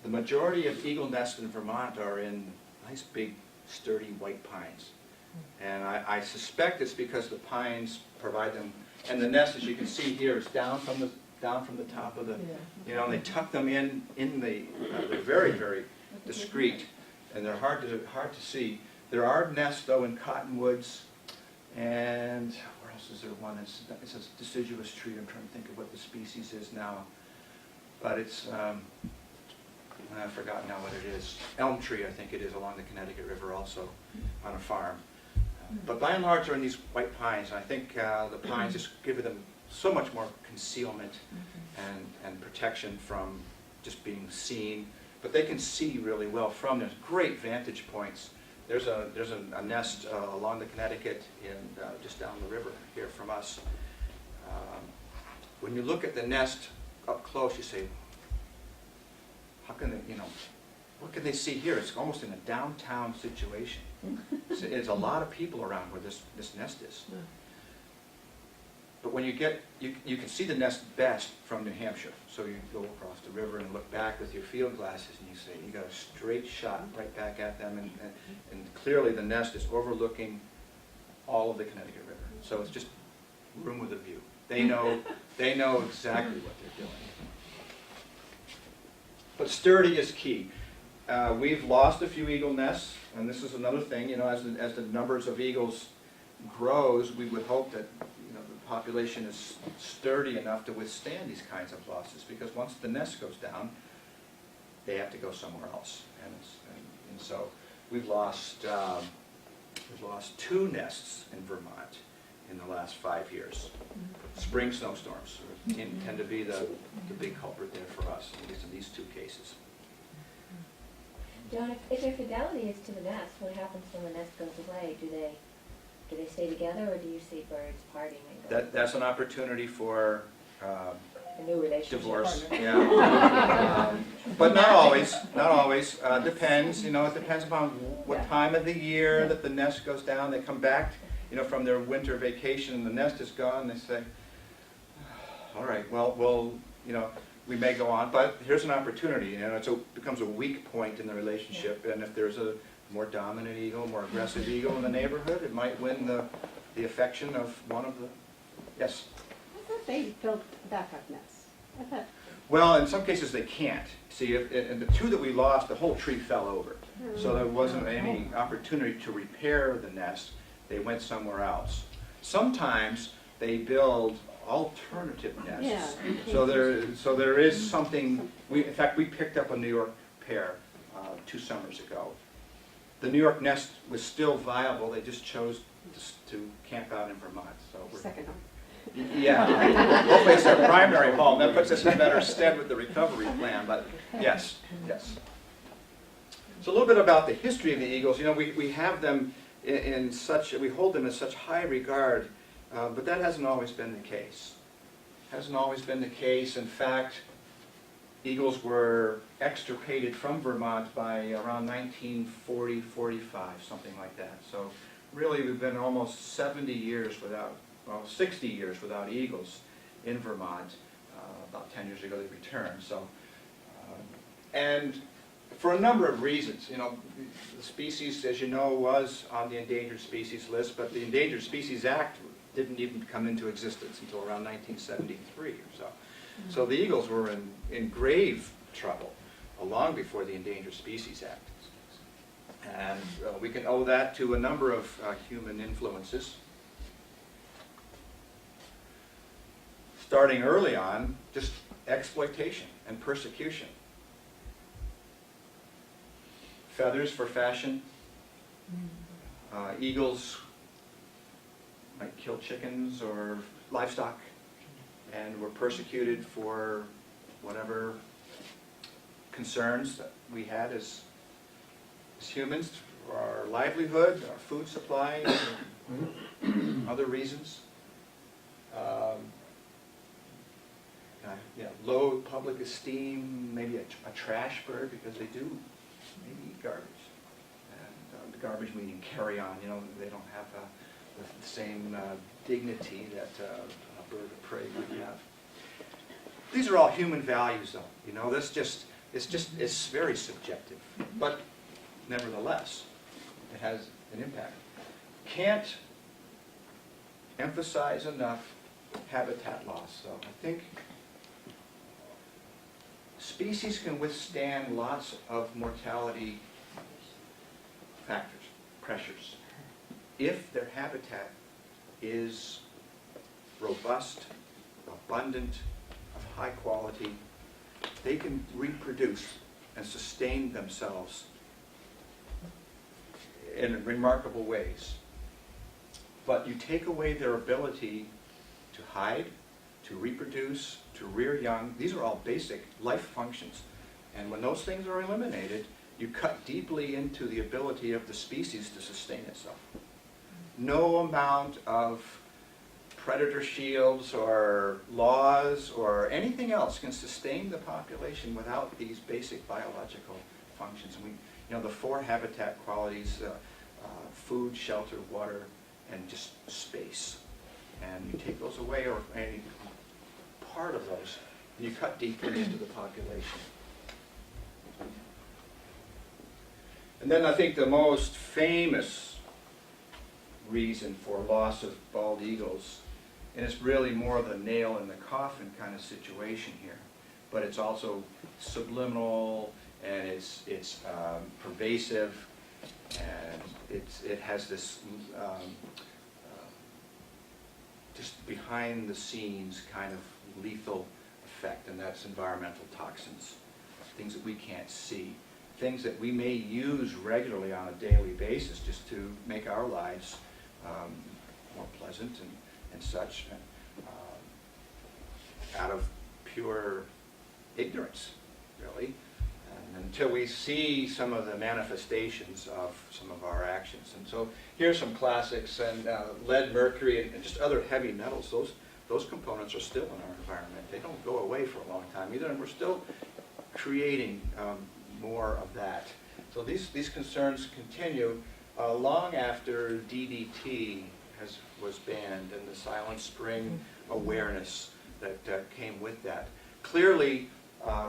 The majority of eagle nests in Vermont are in nice, big, sturdy white pines. And I suspect it's because the pines provide them, and the nest, as you can see here, is down from the top of the, and they tuck them in the, they're very, very discreet, and they're hard to see. There are nests, though, in cottonwoods, and where else is there one? It's a deciduous tree. I'm trying to think of what the species is now. but it's, I've forgotten now what it is. Elm tree, I think it is, along the Connecticut River also, on a farm. But by and large, they're in these white pines. I think the pines just give them so much more concealment and protection from just being seen. But they can see really well from them. Great vantage points. There's a nest along the Connecticut in just down the river here from us. When you look at the nest up close, you say, how can they, what can they see here? It's almost in a downtown situation. It's a lot of people around where this nest is. But when you get, you can see the nest best from New Hampshire. So you go across the river and look back with your field glasses and you say, you got a straight shot right back at them, and clearly the nest is overlooking all of the Connecticut River. So it's just room with a view. They know exactly what they're doing. But sturdy is key. We've lost a few eagle nests, and this is another thing, as the numbers of eagles grows, we would hope that the population is sturdy enough to withstand these kinds of losses, because once the nest goes down, they have to go somewhere else. And so we've lost 2 nests in Vermont in the last 5 years. Spring snowstorms tend to be the big culprit there for us, at least in these 2 cases. John, if their fidelity is to the nest, what happens when the nest goes away? Do they stay together, or do you see birds parting and going? That's an opportunity for A new relationship. divorce. Partner. Yeah. But not always. Not always. Depends. It depends upon what time of the year that the nest goes down. They come back, from their winter vacation, and the nest is gone. They say, "All right, well, we may go on, but here's an opportunity." It becomes a weak point in the relationship, and if there's a more dominant eagle, more aggressive eagle in the neighborhood, it might win the affection of one of the. Yes. I thought they built backup nests. I thought. Well, in some cases they can't. See, in the 2 that we lost, the whole tree fell over. So there wasn't any opportunity to repair the nest. They went somewhere else. Sometimes they build alternative nests. Yeah. So there is something. In fact, we picked up a New York pair 2 summers ago. The New York nest was still viable. They just chose to camp out in Vermont. So Second home. yeah, hopefully it's their primary home. That puts us in better stead with the recovery plan, but yes. So a little bit about the history of the eagles. We have them we hold them in such high regard, but that hasn't always been the case. Hasn't always been the case. In fact, eagles were extirpated from Vermont by around 1940, 45, something like that. So really we've been almost 60 years without eagles in Vermont. About 10 years ago they returned. So, and for a number of reasons. The species, as you know, was on the endangered species list, but the Endangered Species Act didn't even come into existence until around 1973 or so. So the eagles were in grave trouble long before the Endangered Species Act. And we can owe that to a number of human influences. Starting early on, just exploitation and persecution. Feathers for fashion. Eagles might kill chickens or livestock, and were persecuted for whatever concerns that we had as humans, for our livelihood, our food supply, other reasons. Low public esteem, maybe a trash bird, because they do maybe eat garbage. And the garbage meaning carry on, they don't have the same dignity that a bird of prey would have. These are all human values, though. It's very subjective, but nevertheless, it has an impact. Can't emphasize enough habitat loss. So I think species can withstand lots of mortality factors, pressures, if their habitat is robust, abundant, of high quality, they can reproduce and sustain themselves in remarkable ways. But you take away their ability to hide, to reproduce, to rear young. These are all basic life functions. And when those things are eliminated, you cut deeply into the ability of the species to sustain itself. No amount of predator shields or laws or anything else can sustain the population without these basic biological functions. And the 4 habitat qualities, food, shelter, water, and just space. And you take those away, or any part of those, and you cut deeply into the population. And then I think the most famous reason for loss of bald eagles, and it's really more of a nail in the coffin kind of situation here, but it's also subliminal, and it's pervasive, and it has this just behind the scenes kind of lethal effect, and that's environmental toxins, things that we can't see, things that we may use regularly on a daily basis just to make our lives more pleasant and such, out of pure ignorance, really. And until we see some of the manifestations of some of our actions. And so here's some classics, and lead, mercury, and just other heavy metals. Those components are still in our environment. They don't go away for a long time either, and we're still creating more of that. So these concerns continue long after DDT was banned, and the Silent Spring awareness that came with that. Clearly,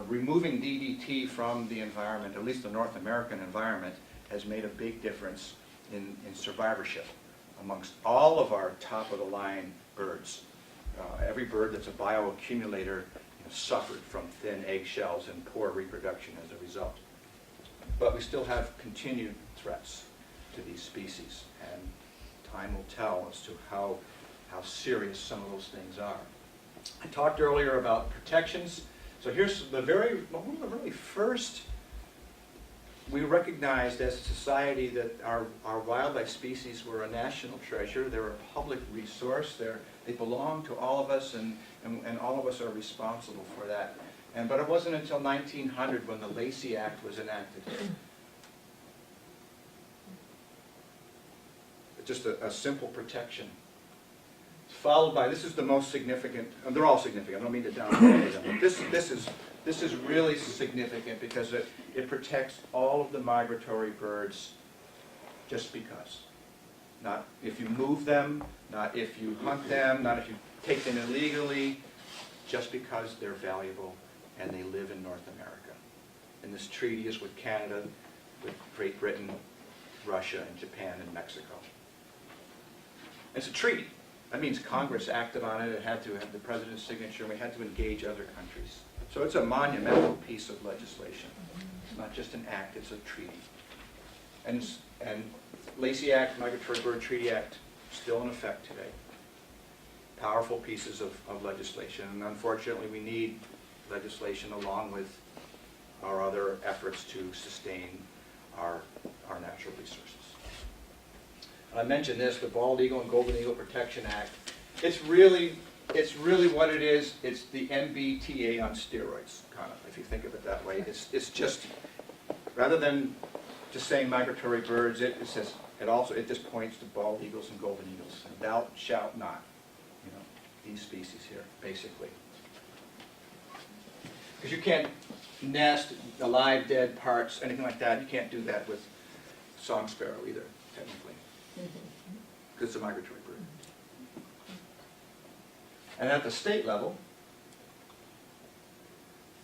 removing DDT from the environment, at least the North American environment, has made a big difference in survivorship amongst all of our top-of-the-line birds. Every bird that's a bioaccumulator suffered from thin eggshells and poor reproduction as a result. But we still have continued threats to these species, and time will tell as to how serious some of those things are. I talked earlier about protections. So here's one of the very first, we recognized as a society that our wildlife species were a national treasure. They're a public resource. They belong to all of us, and all of us are responsible for that. But it wasn't until 1900 when the Lacey Act was enacted. Just a simple protection. Followed by, this is the most significant, and they're all significant, I don't mean to downplay them, but this is really significant because it protects all of the migratory birds just because. Not if you move them, not if you hunt them, not if you take them illegally, just because they're valuable and they live in North America. And this treaty is with Canada, with Great Britain, Russia, and Japan, and Mexico. It's a treaty. That means Congress acted on it. It had to have the president's signature, and we had to engage other countries. So it's a monumental piece of legislation. It's not just an act, it's a treaty. And Lacey Act, Migratory Bird Treaty Act, still in effect today. Powerful pieces of legislation. And unfortunately, we need legislation along with our other efforts to sustain our natural resources. I mentioned this, the Bald Eagle and Golden Eagle Protection Act. It's really what it is. It's the MBTA on steroids, kind of, if you think of it that way. It's just, rather than just saying migratory birds, it just points to bald eagles and golden eagles. And thou shalt not, these species here, basically. Because you can't nest alive, dead parts, anything like that. You can't do that with song sparrow either, technically. Because it's a migratory bird. And at the state level,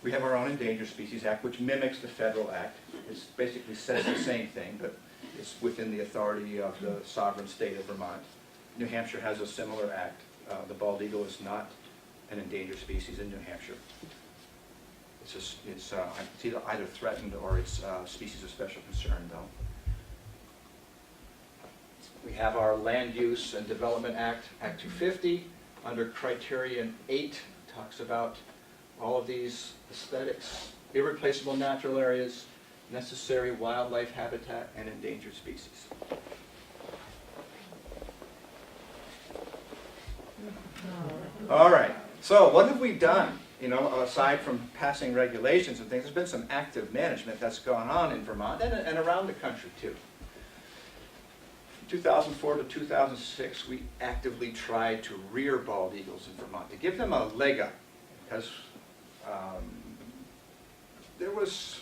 we have our own Endangered Species Act, which mimics the federal act. It basically says the same thing, but it's within the authority of the sovereign state of Vermont. New Hampshire has a similar act. The bald eagle is not an endangered species in New Hampshire. It's either threatened or it's a species of special concern, though. We have our Land Use and Development Act, Act 250, under Criterion 8, talks about all of these aesthetics, irreplaceable natural areas, necessary wildlife habitat, and endangered species. All right, so what have we done? You know, aside from passing regulations and things, there's been some active management that's gone on in Vermont and around the country too. 2004 to 2006, we actively tried to rear bald eagles in Vermont, to give them a leg up, because there was,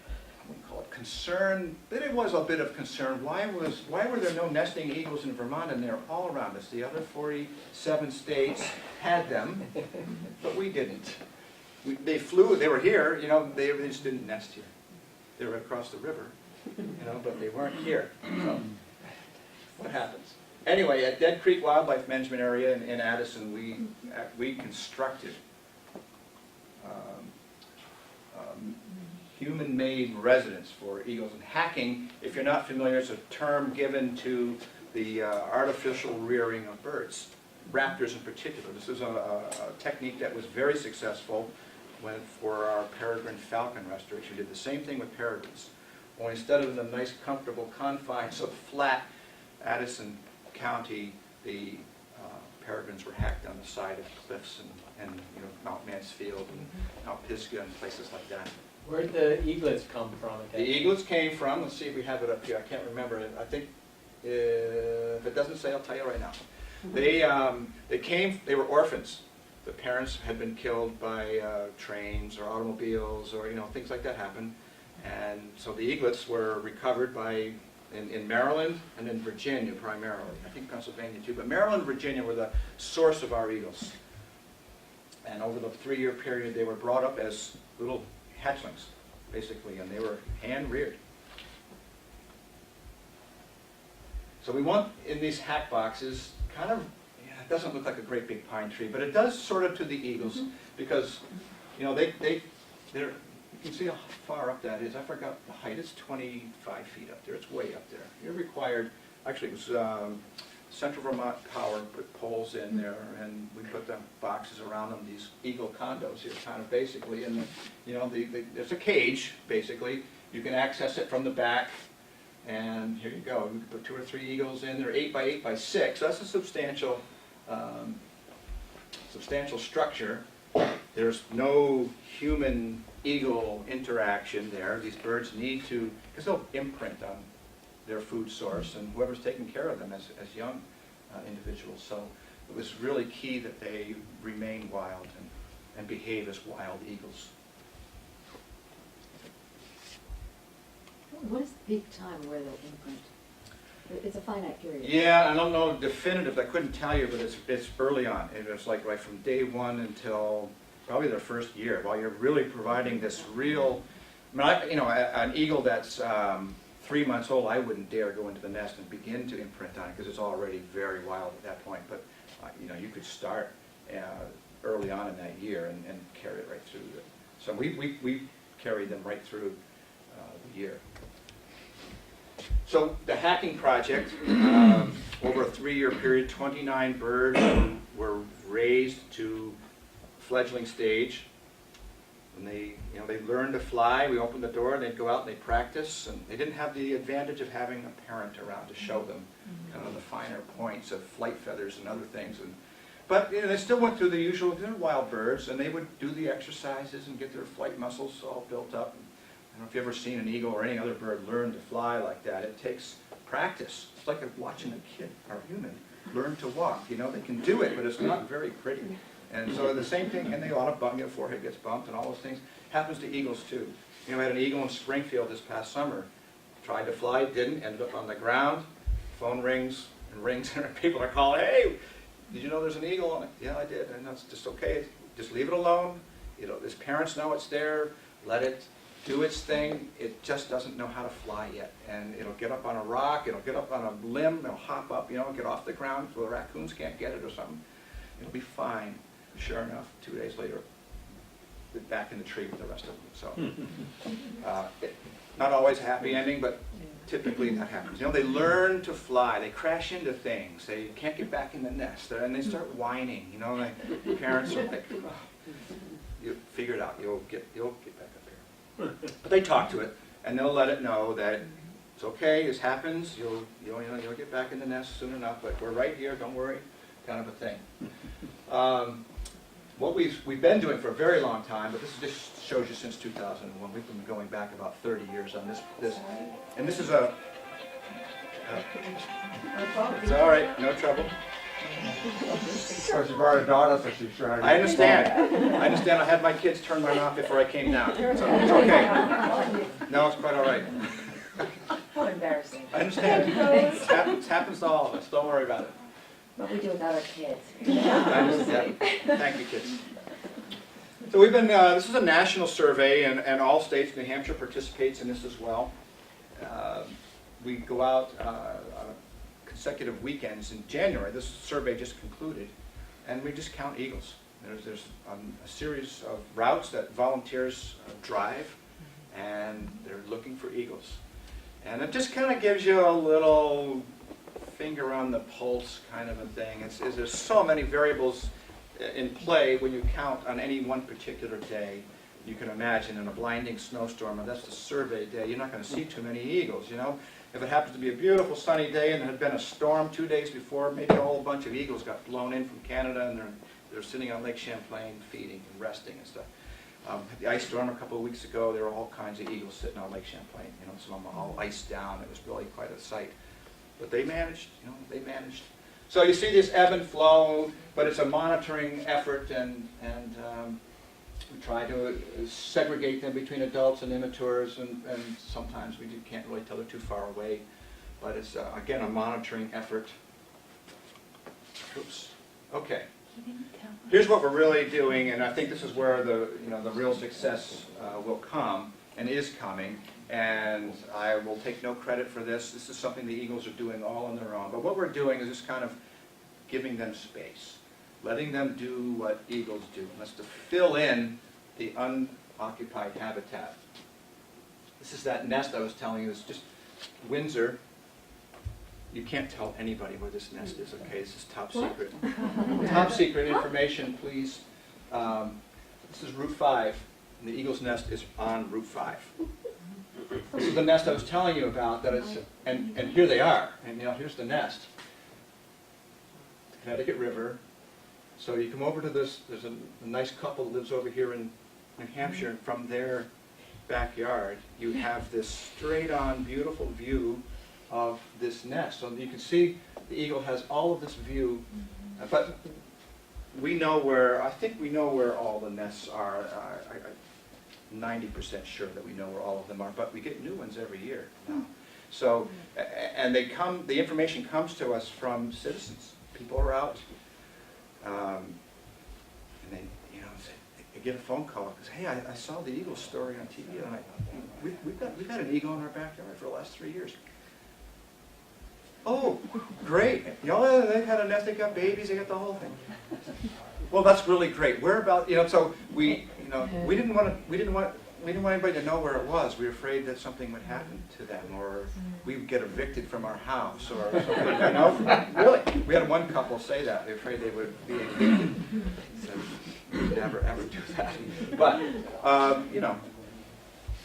I wouldn't call it concern, but it was a bit of concern. Why were there no nesting eagles in Vermont, and they're all around us? The other 47 states had them, but we didn't. They flew, they were here, you know, they just didn't nest here. They were across the river, you know, but they weren't here. So, what happens? Anyway, at Dead Creek Wildlife Management Area in Addison, we constructed human-made residence for eagles. And hacking, if you're not familiar, is a term given to the artificial rearing of birds, raptors in particular. This is a technique that was very successful for our peregrine falcon restoration. We did the same thing with peregrines. Only instead of the nice, comfortable confines of flat Addison County, the peregrines were hacked on the side of cliffs and you know, Mount Mansfield and Mount Pisgah and places like that. Where'd the eaglets come from? The eaglets came from, let's see if we have it up here, I can't remember it. I think, if it doesn't say, I'll tell you right now. They were orphans. The parents had been killed by trains or automobiles or, you know, things like that happen. And so the eaglets were recovered in Maryland and in Virginia primarily. I think Pennsylvania too, but Maryland and Virginia were the source of our eagles. And over the 3-year period, they were brought up as little hatchlings, basically, and they were hand-reared. So we want, in these hack boxes, kind of, yeah, it doesn't look like a great big pine tree, but it does sort of to the eagles, because, you know, they're, you can see how far up that is. I forgot the height. It's 25 feet up there. It's way up there. You're required, actually it was Central Vermont Power put poles in there, and we put the boxes around them, these eagle condos here, kind of basically. And, you know, there's a cage, basically. You can access it from the back, and here you go. You can put 2 or 3 eagles in. They're 8 by 8 by 6. So that's a substantial structure. There's no human eagle interaction there. These birds need to, because they'll imprint on their food source and whoever's taking care of them as young individuals. So it was really key that they remain wild and behave as wild eagles. What is the peak time where they'll imprint? It's a finite period. Yeah, I don't know definitive. I couldn't tell you, but it's early on. It's like right from day 1 until probably their first year. While you're really providing this real, I mean, you know, an eagle that's 3 months old, I wouldn't dare go into the nest and begin to imprint on it because it's already very wild at that point. But you know, you could start early on in that year and carry it right through. So we carried them right through the year. So the hacking project, over a 3-year period, 29 birds were raised to fledgling stage. And they learned to fly. We opened the door and they'd go out and they'd practice. And they didn't have the advantage of having a parent around to show them kind of the finer points of flight feathers and other things. But you know, they still went through the usual, they're wild birds, and they would do the exercises and get their flight muscles all built up. I don't know if you've ever seen an eagle or any other bird learn to fly like that. It takes practice. It's like watching a kid or a human learn to walk. You know, they can do it, but it's not very pretty. And so the same thing, and they ought to bump, their forehead gets bumped and all those things. Happens to eagles too. You know, we had an eagle in Springfield this past summer. Tried to fly, didn't, ended up on the ground. Phone rings, and people are calling, hey, did you know there's an eagle on it? Yeah, I did, and that's just okay. Just leave it alone. You know, his parents know it's there. Let it do its thing. It just doesn't know how to fly yet. And it'll get up on a rock, it'll get up on a limb, it'll hop up, you know, get off the ground so the raccoons can't get it or something. It'll be fine. Sure enough, 2 days later, they're back in the tree with the rest of them. So, not always a happy ending, but typically that happens. You know, they learn to fly. They crash into things. They can't get back in the nest, and they start whining. You know, like, parents are like, oh, You figure it out. You'll get back up here. But they talk to it, and they'll let it know that it's okay. This happens. You'll get back in the nest soon enough. But we're right here. Don't worry, kind of a thing. What we've been doing for a very long time, but this just shows you since 2001. We've been going back about 30 years on this, and this is a. It's all right. No trouble. Of course, you brought a daughter, so she's trying to... I understand. I understand. I had my kids turn mine off before I came down. So it's okay. No, it's quite all right. How embarrassing. I understand. It happens to all of us. Don't worry about it. What we do without our kids. I understand. Thank you, kids. So we've been, this is a national survey, and all states, New Hampshire participates in this as well. We go out consecutive weekends in January. This survey just concluded, and we just count eagles. There's a series of routes that volunteers drive, and they're looking for eagles. And it just kind of gives you a little finger on the pulse kind of a thing. There's so many variables in play when you count on any one particular day. You can imagine in a blinding snowstorm, and that's the survey day, you're not going to see too many eagles, you know. If it happens to be a beautiful sunny day and there had been a storm 2 days before, maybe a whole bunch of eagles got blown in from Canada, and they're sitting on Lake Champlain feeding and resting and stuff. The ice storm a couple of weeks ago, there were all kinds of eagles sitting on Lake Champlain, you know, some of them all iced down. It was really quite a sight. But they managed, you know, they managed. So you see this ebb and flow, but it's a monitoring effort, and we try to segregate them between adults and immatures, and sometimes we can't really tell they're too far away. But it's, again, a monitoring effort. Oops. Okay. Here's what we're really doing, and I think this is where the real success will come, and is coming. And I will take no credit for this. This is something the Eagles are doing all on their own. But what we're doing is just kind of giving them space, letting them do what eagles do. And that's to fill in the unoccupied habitat. This is that nest I was telling you. It's just Windsor. You can't tell anybody where this nest is, okay? This is top secret. Top secret information, please. This is Route 5, and the eagle's nest is on Route 5. This is the nest I was telling you about, and here they are, and you know, here's the nest. The Connecticut River. So you come over to this, there's a nice couple that lives over here in New Hampshire, and from their backyard, you have this straight-on, beautiful view of this nest. So you can see the eagle has all of this view, but we know where, I think we know where all the nests are. 90% sure that we know where all of them are, but we get new ones every year now. So, and they come, the information comes to us from citizens. People are out, and they, you know, they get a phone call because, hey, I saw the eagle story on TV, and we've had an eagle in our backyard for the last 3 years. Oh, great! You know, they've had a nest, they got babies, they got the whole thing. Well, that's really great. Where about, you know? So we didn't want anybody to know where it was. We were afraid that something would happen to them, or we would get evicted from our house, or something. You know, really. We had one couple say that. They were afraid they would be evicted. So we'd never ever do that. But you know,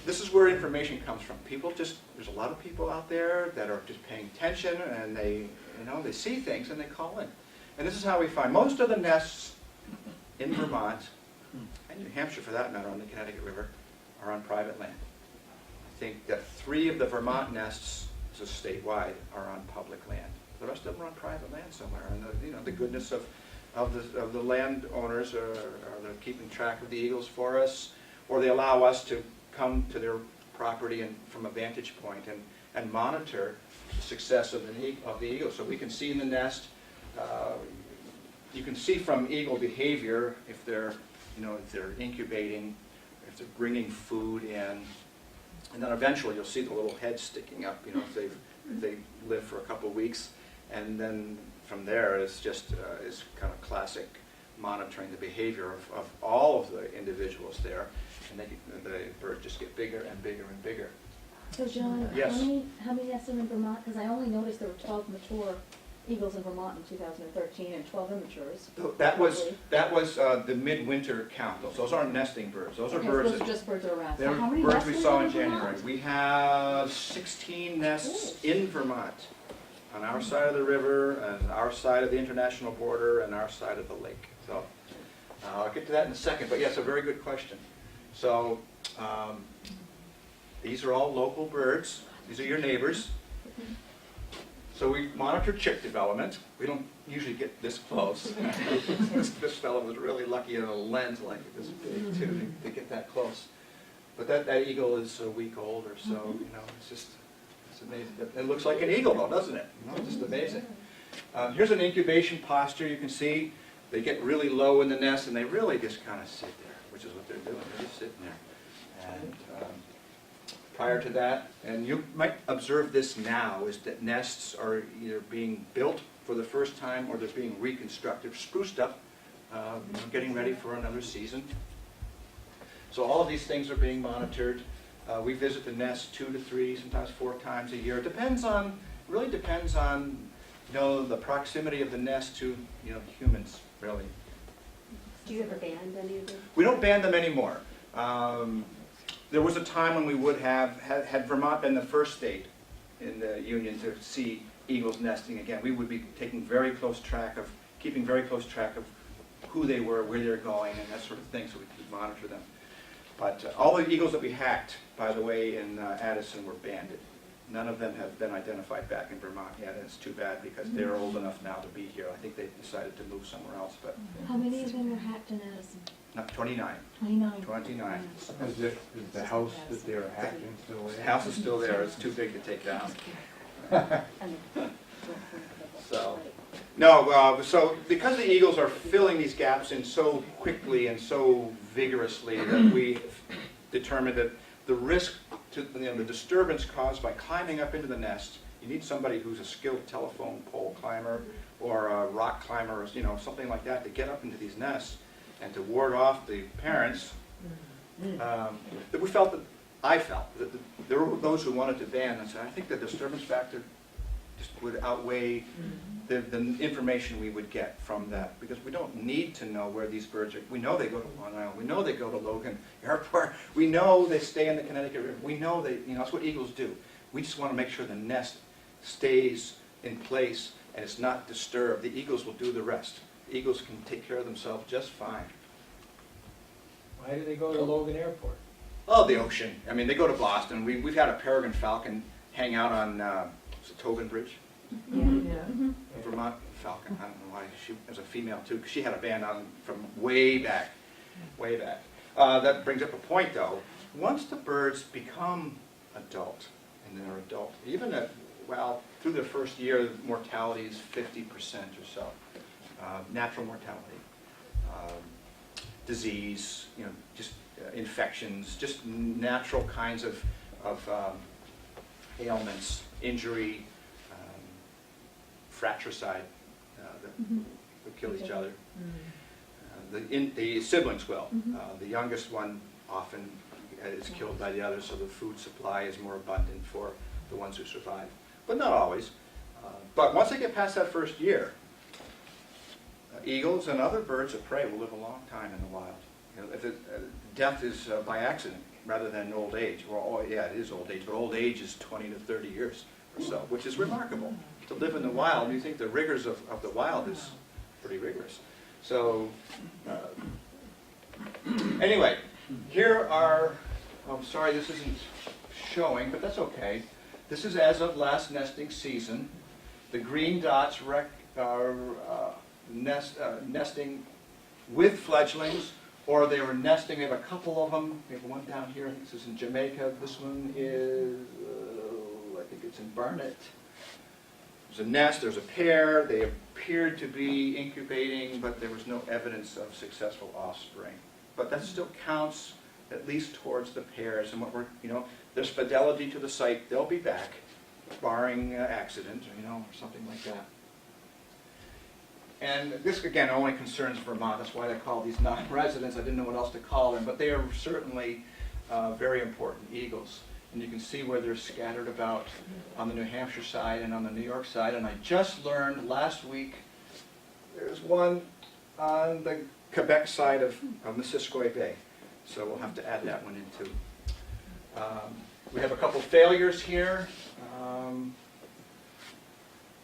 this is where information comes from. People just, there's a lot of people out there that are just paying attention, and they see things and they call in. And this is how we find most of the nests in Vermont, and New Hampshire for that matter, on the Connecticut River, are on private land. I think that 3 of the Vermont nests, this is statewide, are on public land. The rest of them are on private land somewhere. And the goodness of the landowners are they're keeping track of the eagles for us, or they allow us to come to their property and from a vantage point and monitor the success of the eagle. So we can see in the nest. You can see from eagle behavior if they're incubating, if they're bringing food in, and then eventually you'll see the little head sticking up. You know, if they live for a couple of weeks, and then from there it's just is kind of classic monitoring the behavior of all of the individuals there, and the birds just get bigger and bigger and bigger. So John, Yes. how many nests are in Vermont? Because I only noticed there were 12 mature eagles in Vermont in 2013 and 12 immatures. That was, roughly. the midwinter count. Those aren't nesting birds. Those are Okay, birds so that those are just birds that are around. they're So how many birds nests we do saw they in have Vermont? January. We have 16 nests in Vermont, on our side of the river, and our side of the international border, and our side of the lake. So I'll get to that in a second, but yes, a very good question. So these are all local birds. These are your neighbors. So we monitor chick development. We don't usually get this close. This fellow was really lucky in a lens like this big too to get that close. But that eagle is a week old or so. You know, it's amazing. It looks like an eagle though, doesn't it? You know, just amazing. Here's an incubation posture. You can see they get really low in the nest and they really just kind of sit there, which is what they're doing. They're just sitting there. And prior to that, and you might observe this now, is that nests are either being built for the first time or they're being reconstructed, spruced up, getting ready for another season. So all of these things are being monitored. We visit the nest 2 to 3, sometimes 4 times a year. It really depends on, you know, the proximity of the nest to, you know, humans, really. Do you ever ban any of them? We don't ban them anymore. There was a time when we would have, had Vermont been the first state in the Union to see eagles nesting again, we would be keeping very close track of who they were, where they're going, and that sort of thing, so we could monitor them. But all the eagles that we hacked, by the way, in Addison were banded. None of them have been identified back in Vermont yet, and it's too bad because they're old enough now to be here. I think they've decided to move somewhere else, but How many of them were hacked in Addison? not 29. 29. 29. Is the house that they're hacking still The there? house is still there, it's too big to take down. So, no, so because the eagles are filling these gaps in so quickly and so vigorously that we determined that the risk to, you know, the disturbance caused by climbing up into the nest, you need somebody who's a skilled telephone pole climber or a rock climber, or, you know, something like that to get up into these nests and to ward off the parents. That we felt that, I felt that there were those who wanted to ban and said, I think the disturbance factor just would outweigh the information we would get from that, because we don't need to know where these birds are. We know they go to Long Island. We know they go to Logan Airport. We know they stay in the Connecticut River. We know they, you know, that's what eagles do. We just want to make sure the nest stays in place and it's not disturbed. The eagles will do the rest. The eagles can take care of themselves just fine. Why do they go to Logan Airport? Oh, the ocean. I mean, they go to Boston. We've had a peregrine falcon hang out on the Tobin Bridge. Yeah. A Vermont falcon. I don't know why. She was a female too, because she had a band on from way back, way back. That brings up a point though. Once the birds become adult, and they're adult, even at, well, through their first year, mortality is 50% or so. Natural mortality, disease, you know, just infections, just natural kinds of ailments, injury, fratricide that would kill each other. The siblings will. The youngest one often is killed by the others, so the food supply is more abundant for the ones who survive. But not always. But once they get past that first year, eagles and other birds of prey will live a long time in the wild. You know, if death is by accident rather than old age. Well, oh, yeah, it is old age, but old age is 20 to 30 years or so, which is remarkable. To live in the wild, you think the rigors of the wild is pretty rigorous. So, anyway, here are, I'm sorry this isn't showing, but that's okay. This is as of last nesting season. The green dots are nesting with fledglings, or they were nesting. We have a couple of them. We have one down here. I think this is in Jamaica. This one is, I think it's in Barnet. There's a nest, there's a pair. They appeared to be incubating, but there was no evidence of successful offspring. But that still counts at least towards the pairs. And what we're, you know, there's fidelity to the site. They'll be back, barring accident, you know, or something like that. And this, again, only concerns Vermont. That's why I call these non-residents. I didn't know what else to call them, but they are certainly very important eagles. And you can see where they're scattered about on the New Hampshire side and on the New York side. And I just learned last week there's one on the Quebec side of Missisquoi Bay. So we'll have to add that one in too. We have a couple failures here.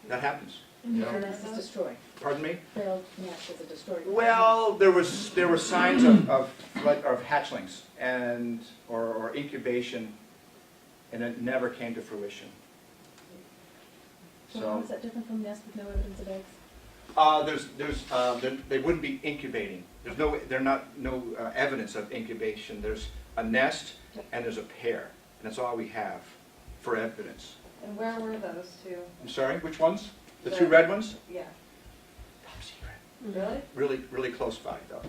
That happens. And the nest is destroyed. Pardon me? Failed nest is a destroyed. Well, there were signs of hatchlings or incubation, and it never came to fruition. So how is that different from nest with no evidence of eggs? They wouldn't be incubating. There's no evidence of incubation. There's a nest and there's a pair, and that's all we have for evidence. And where were those two? I'm sorry, which ones? The two red ones? Yeah. Top secret. Really? Really close by, though.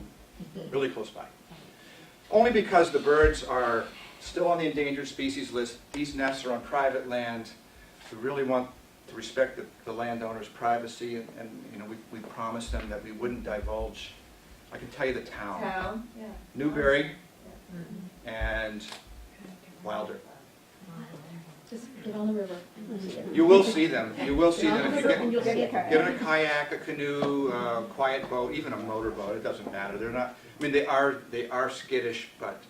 Really close by. Only because the birds are still on the endangered species list. These nests are on private land. We really want to respect the landowner's privacy, and you know, we promised them that we wouldn't divulge. I can tell you the town. Town? Yeah. Newberry and Wilder. Just get on the river. You will see them. You will see them if you And you'll see it. get in a kayak, a canoe, a quiet boat, even a motorboat. It doesn't matter. They're not. I mean, they are skittish, but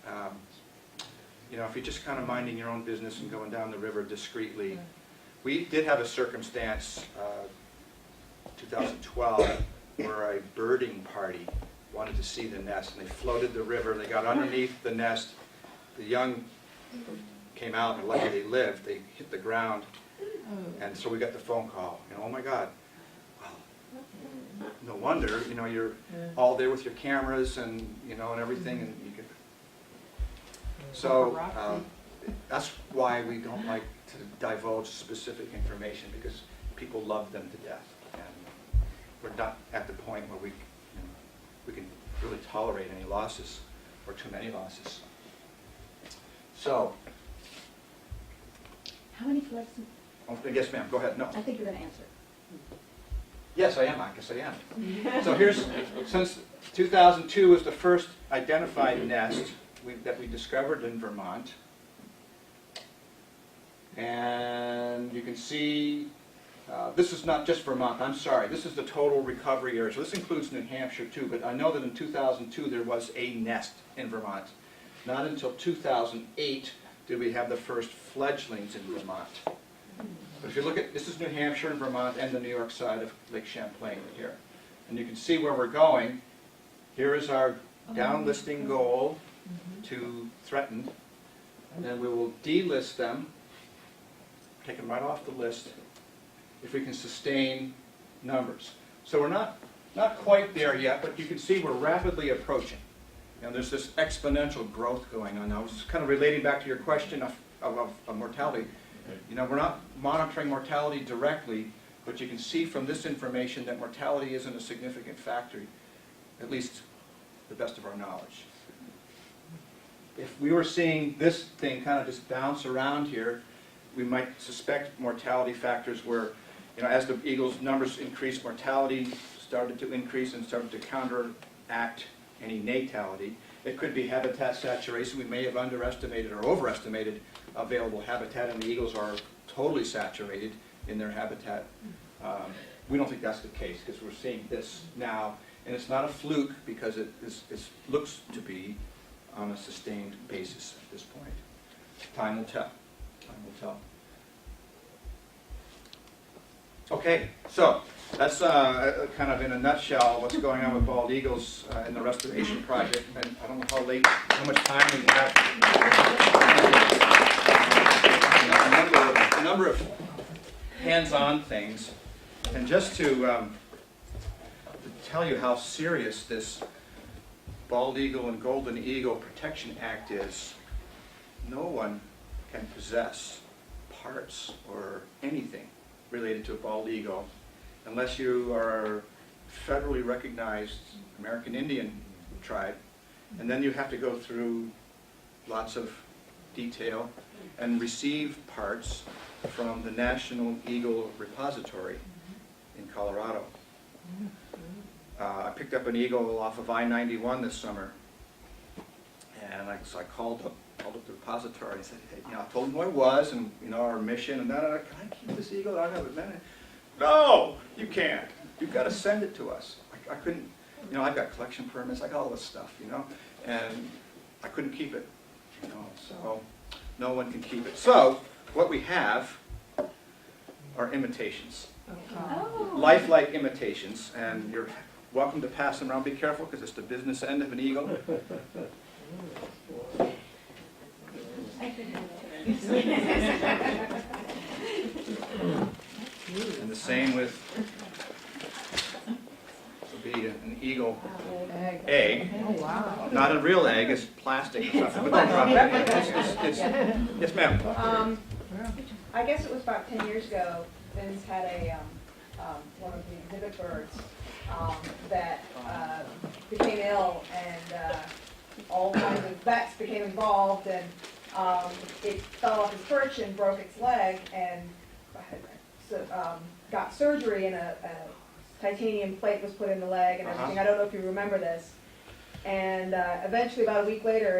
you know, if you're just kind of minding your own business and going down the river discreetly. We did have a circumstance, 2012, where a birding party wanted to see the nest, and they floated the river. They got underneath the nest. The young came out, and luckily they lived. They hit the ground, and so we got the phone call. You know, oh my God! Well, no wonder. You know, you're all there with your cameras and you know and everything, and you could. So that's why we don't like to divulge specific information, because people love them to death, and we're not at the point where we can really tolerate any losses or too many losses. So. How many flights? Oh, yes, ma'am. Go ahead. No. I think you're going to answer. Yes, I am. I guess I am. So here's, since 2002 was the first identified nest that we discovered in Vermont. And you can see, this is not just Vermont. I'm sorry. This is the total recovery area. So this includes New Hampshire too. But I know that in 2002 there was a nest in Vermont. Not until 2008 did we have the first fledglings in Vermont. But if you look at, this is New Hampshire and Vermont and the New York side of Lake Champlain here. And you can see where we're going. Here is our downlisting goal to threatened. And then we will delist them, take them right off the list, if we can sustain numbers. So we're not quite there yet, but you can see we're rapidly approaching. And there's this exponential growth going on now. I was kind of relating back to your question of mortality. You know, we're not monitoring mortality directly, but you can see from this information that mortality isn't a significant factor, at least to the best of our knowledge. If we were seeing this thing kind of just bounce around here, we might suspect mortality factors were, you know, as the eagles' numbers increased, mortality started to increase and started to counteract any natality. It could be habitat saturation. We may have underestimated or overestimated available habitat, and the eagles are totally saturated in their habitat. We don't think that's the case, because we're seeing this now, and it's not a fluke, because it looks to be on a sustained basis at this point. Time will tell. Time will tell. Okay, so that's kind of in a nutshell what's going on with bald eagles in the restoration project. And I don't know how much time we have. A number of hands-on things, and just to tell you how serious this Bald Eagle and Golden Eagle Protection Act is. No one can possess parts or anything related to a bald eagle unless you are federally recognized American Indian tribe, and then you have to go through lots of detail and receive parts from the National Eagle Repository in Colorado. I picked up an eagle off of I-91 this summer, and so I called up called up the repository and said, hey, you know, I told them who I was and, you know, our mission and can I keep this eagle? I never met it. No, you can't. You've got to send it to us. I couldn't, you know, I've got collection permits, I got all this stuff, you know, and I couldn't keep it, you know, so no one can keep it. So what we have are imitations. Lifelike imitations, and you're welcome to pass them around. Be careful, because it's the business end of an eagle. And the same with, would be an eagle egg. Oh, wow. Not a real egg, it's plastic or something. But don't drop it. Yes, ma'am. I guess it was about 10 years ago, VINS had a, one of the exhibit birds that became ill, and all kinds of vets became involved, and it fell off its perch and broke its leg, and got surgery, and a titanium plate was put in the leg and everything. I don't know if you remember this. And eventually, about a week later,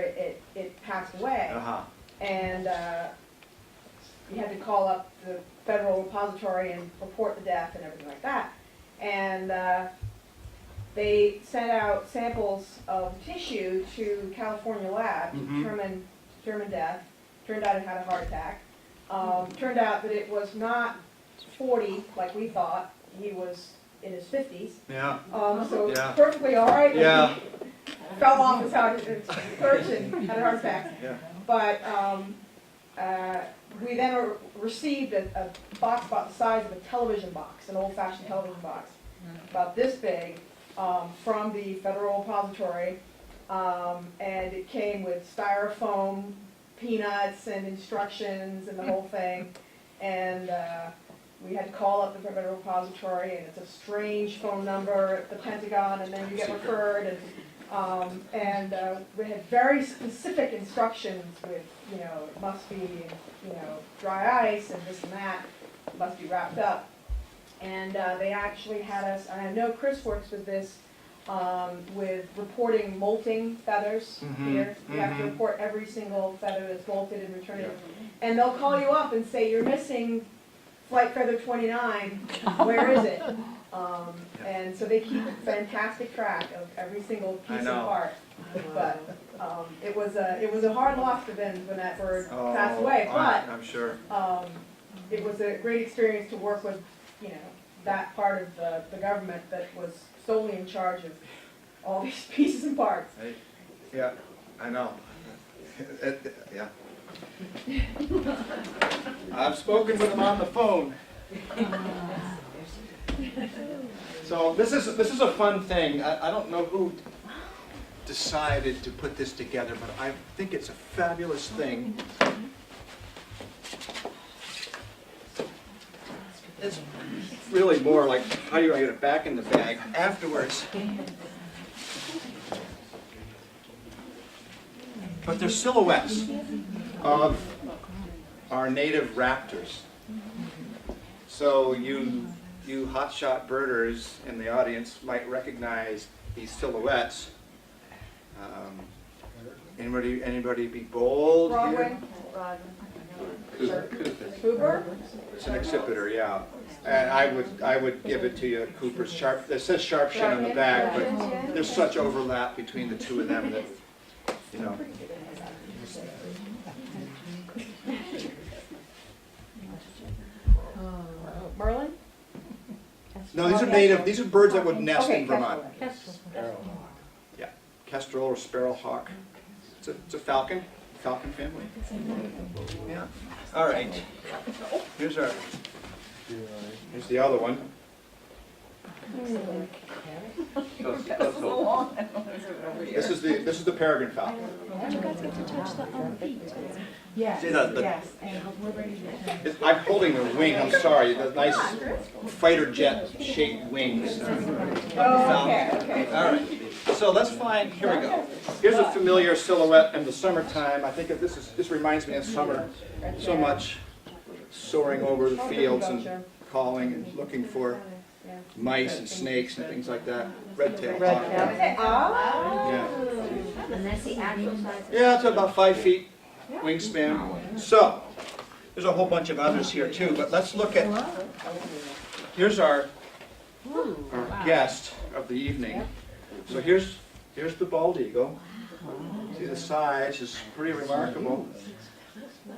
it passed away. And you had to call up the federal repository and report the death and everything like that. And they sent out samples of tissue to California lab to determine death. Turned out it had a heart attack. Turned out that it was not 40 like we thought. He was in his 50s. Yeah. So Yeah. perfectly all right. Yeah. Fell off his perch and had a heart attack. Yeah. But we then received a box about the size of a television box, an old-fashioned television box, about this big, from the federal repository, and it came with styrofoam, peanuts, and instructions, and the whole thing. And we had to call up the federal repository, and it's a strange phone number at the Pentagon, and then you get referred, and we had very specific instructions with, you know, it must be, you know, dry ice and this and that, it must be wrapped up. And they actually had us, and I know Chris works with this, with reporting molting feathers here. You have to report every single feather that's molted and return it. And they'll call you up and say, you're missing flight feather 29, where is it? And so they keep a fantastic track of every single piece of part. But it was a hard loss for them when that bird passed away. But I'm sure. It was a great experience to work with, you know, that part of the government that was solely in charge of all these pieces and parts. Yeah, I know. Yeah. I've spoken with him on the phone. So this is a fun thing. I don't know who decided to put this together, but I think it's a fabulous thing. It's really more like, how do I get it back in the bag afterwards? But they're silhouettes of our native raptors. So you hotshot birders in the audience might recognize these silhouettes. Anybody be bold here? Cooper? It's an exhibitor, yeah. And I would give it to you, Cooper's sharp. It says sharp shin on the back, but there's such overlap between the two of them that, you know. Merlin? No, these are native. These are birds that would nest in Vermont. Kestrel. Yeah, kestrel or sparrowhawk. It's a falcon family. Yeah. All right. Here's the other one. This is the peregrine falcon. You guys get to touch the feet. Yes, See the- yes, and we're ready to. I'm holding the wing. I'm sorry. The nice fighter jet shaped wings. Okay. All right. So let's find. Here we go. Here's a familiar silhouette in the summertime. I think this reminds me of summer so much. Soaring over the fields and calling and looking for mice and snakes and things like that. Red-tailed hawk. Yeah. And that's the actual size of Yeah, it's about 5 feet wingspan. So, there's a whole bunch of others here too, but let's look at, here's our guest of the evening. So here's the bald eagle. See the size is pretty remarkable.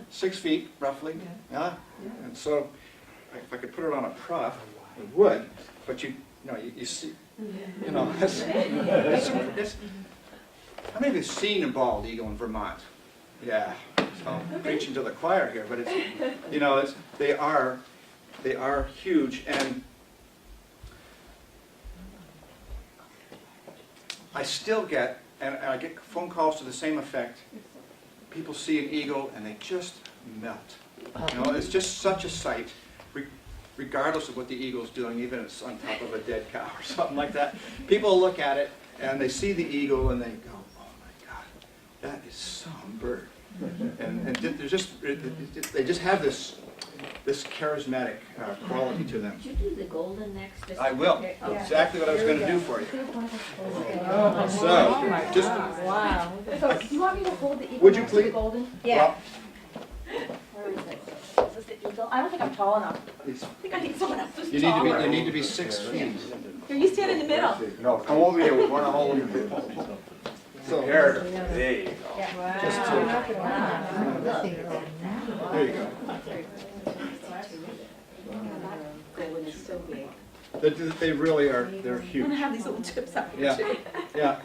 6 feet roughly. Yeah. And so if I could put it on a prop, it would. But you see, it's, how many of you have seen a bald eagle in Vermont? Yeah. So I'm preaching to the choir here, but it's they are huge, and I still get, and I get phone calls to the same effect. People see an eagle and they just melt. It's just such a sight, regardless of what the eagle's doing, even if it's on top of a dead cow or something like that. People look at it and they see the eagle and they go, "Oh my God, that is some bird." And they just have this charismatic quality to them. Could you do the golden next? Just I will. okay. Exactly what I was going to do for you. Oh, So, just wow. So, do you want me to hold the eagle Would you next to the please? golden? well, Where is it? Is this the eagle? I don't think I'm tall enough. I think I need someone else who's you taller. need to be 6 feet. Here, you stand in the middle. No, come over here, we want to hold you. So There you go. just there you go. Golden is so big. They really are. They're I'm huge. gonna have these little chips out here Yeah. too. Yeah.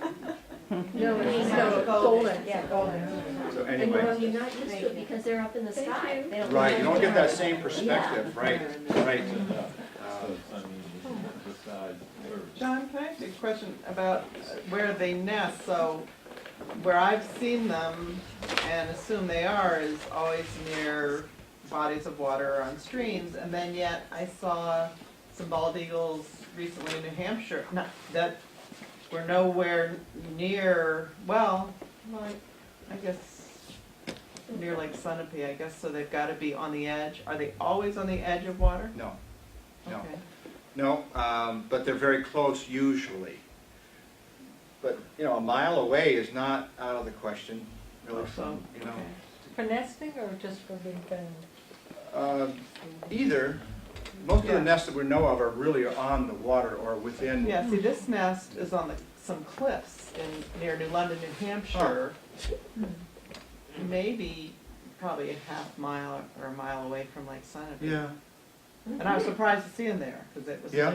No, golden, yeah, golden. So And anyway, you're not used to it because they're up in the sky. They don't right. You really don't get that have- same perspective. Right. Right. John, can I ask you a question about where they nest? So, where I've seen them and assume they are is always near bodies of water or on streams, and then yet I saw some bald eagles recently in New Hampshire, not, that were nowhere near, well, I guess near Lake Sunapee, I guess, so they've got to be on the edge. Are they always on the edge of water? No. No. Okay. No. But they're very close usually. But a mile away is not out of the question. Really, from Okay. For nesting or just for being found? Either. Most of Yeah. the nests that we know of are really on the water or within. Yeah, see, this nest is on some cliffs near New London, New Hampshire. Maybe, probably a half mile or a mile away from Lake Sunapee. Yeah. And I was surprised to see him there, because it was new. Yeah.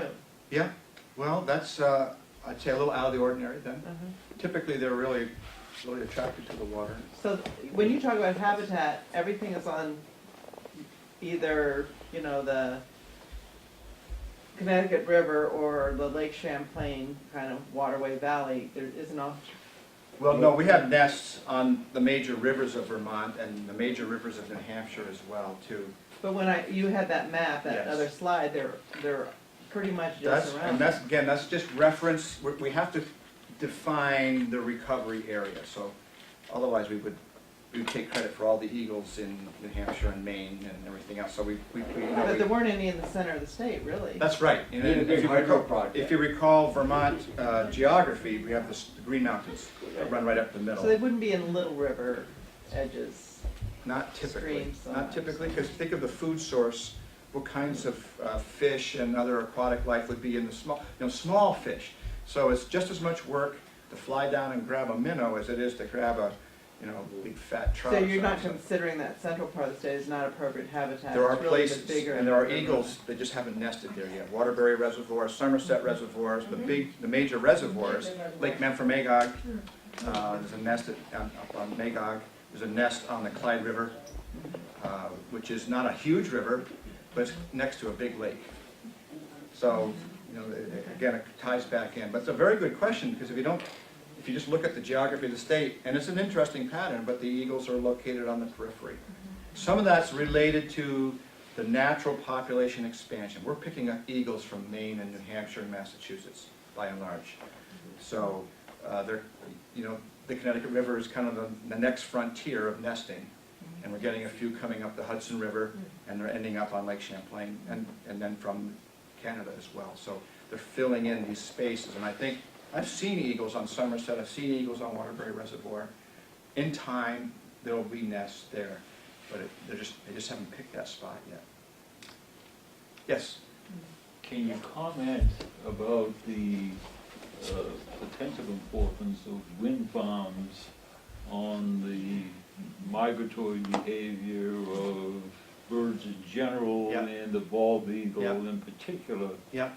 Yeah. Well, that's I'd say a little out of the ordinary then. Typically, they're really attracted to the water. So, when you talk about habitat, everything is on either, the Connecticut River or the Lake Champlain kind of waterway valley. There isn't a Well, no, we have nests on the major rivers of Vermont and the major rivers of New Hampshire as well, too. But when you had that map, that Yes. other slide, they're pretty much That's, just and around. that's just reference, we have to define the recovery area, so otherwise we would take credit for all the eagles in New Hampshire and Maine and everything else, so But there weren't any in the center of the state, really. that's right. And Need a if big you hydro recall- project. If you recall Vermont geography, we have the Green Mountains that run right up the middle. So they wouldn't be in Little River edges. Not typically, Streams so not much. typically, because think of the food source, what kinds of fish and other aquatic life would be in the small fish. So it's just as much work to fly down and grab a minnow as it is to grab a, big fat trout. So or you're not something. considering that central part of the state is not appropriate habitat? There are It's really the places, bigger and there are river. eagles, they just haven't nested there yet. Waterbury Reservoir, Somerset Reservoirs, the major reservoirs, Lake Memphremagog, there's a nest up on Magog, there's a nest on the Clyde River, which is not a huge river, but it's next to a big lake. So, again, it ties back in. But it's a very good question, because if you just look at the geography of the state, and it's an interesting pattern, but the eagles are located on the periphery. Some of that's related to the natural population expansion. We're picking up eagles from Maine and New Hampshire and Massachusetts, by and large. So, the Connecticut River is kind of the next frontier of nesting. And we're getting a few coming up the Hudson River, and they're ending up on Lake Champlain, and then from Canada as well. So they're filling in these spaces. And I think I've seen eagles on Somerset, I've seen eagles on Waterbury Reservoir. In time, there'll be nests there, but they just haven't picked that spot yet. Yes? Can you comment about the potential importance of wind farms on the migratory behavior of birds in general Yeah. and the bald eagle Yeah. in particular? Yeah.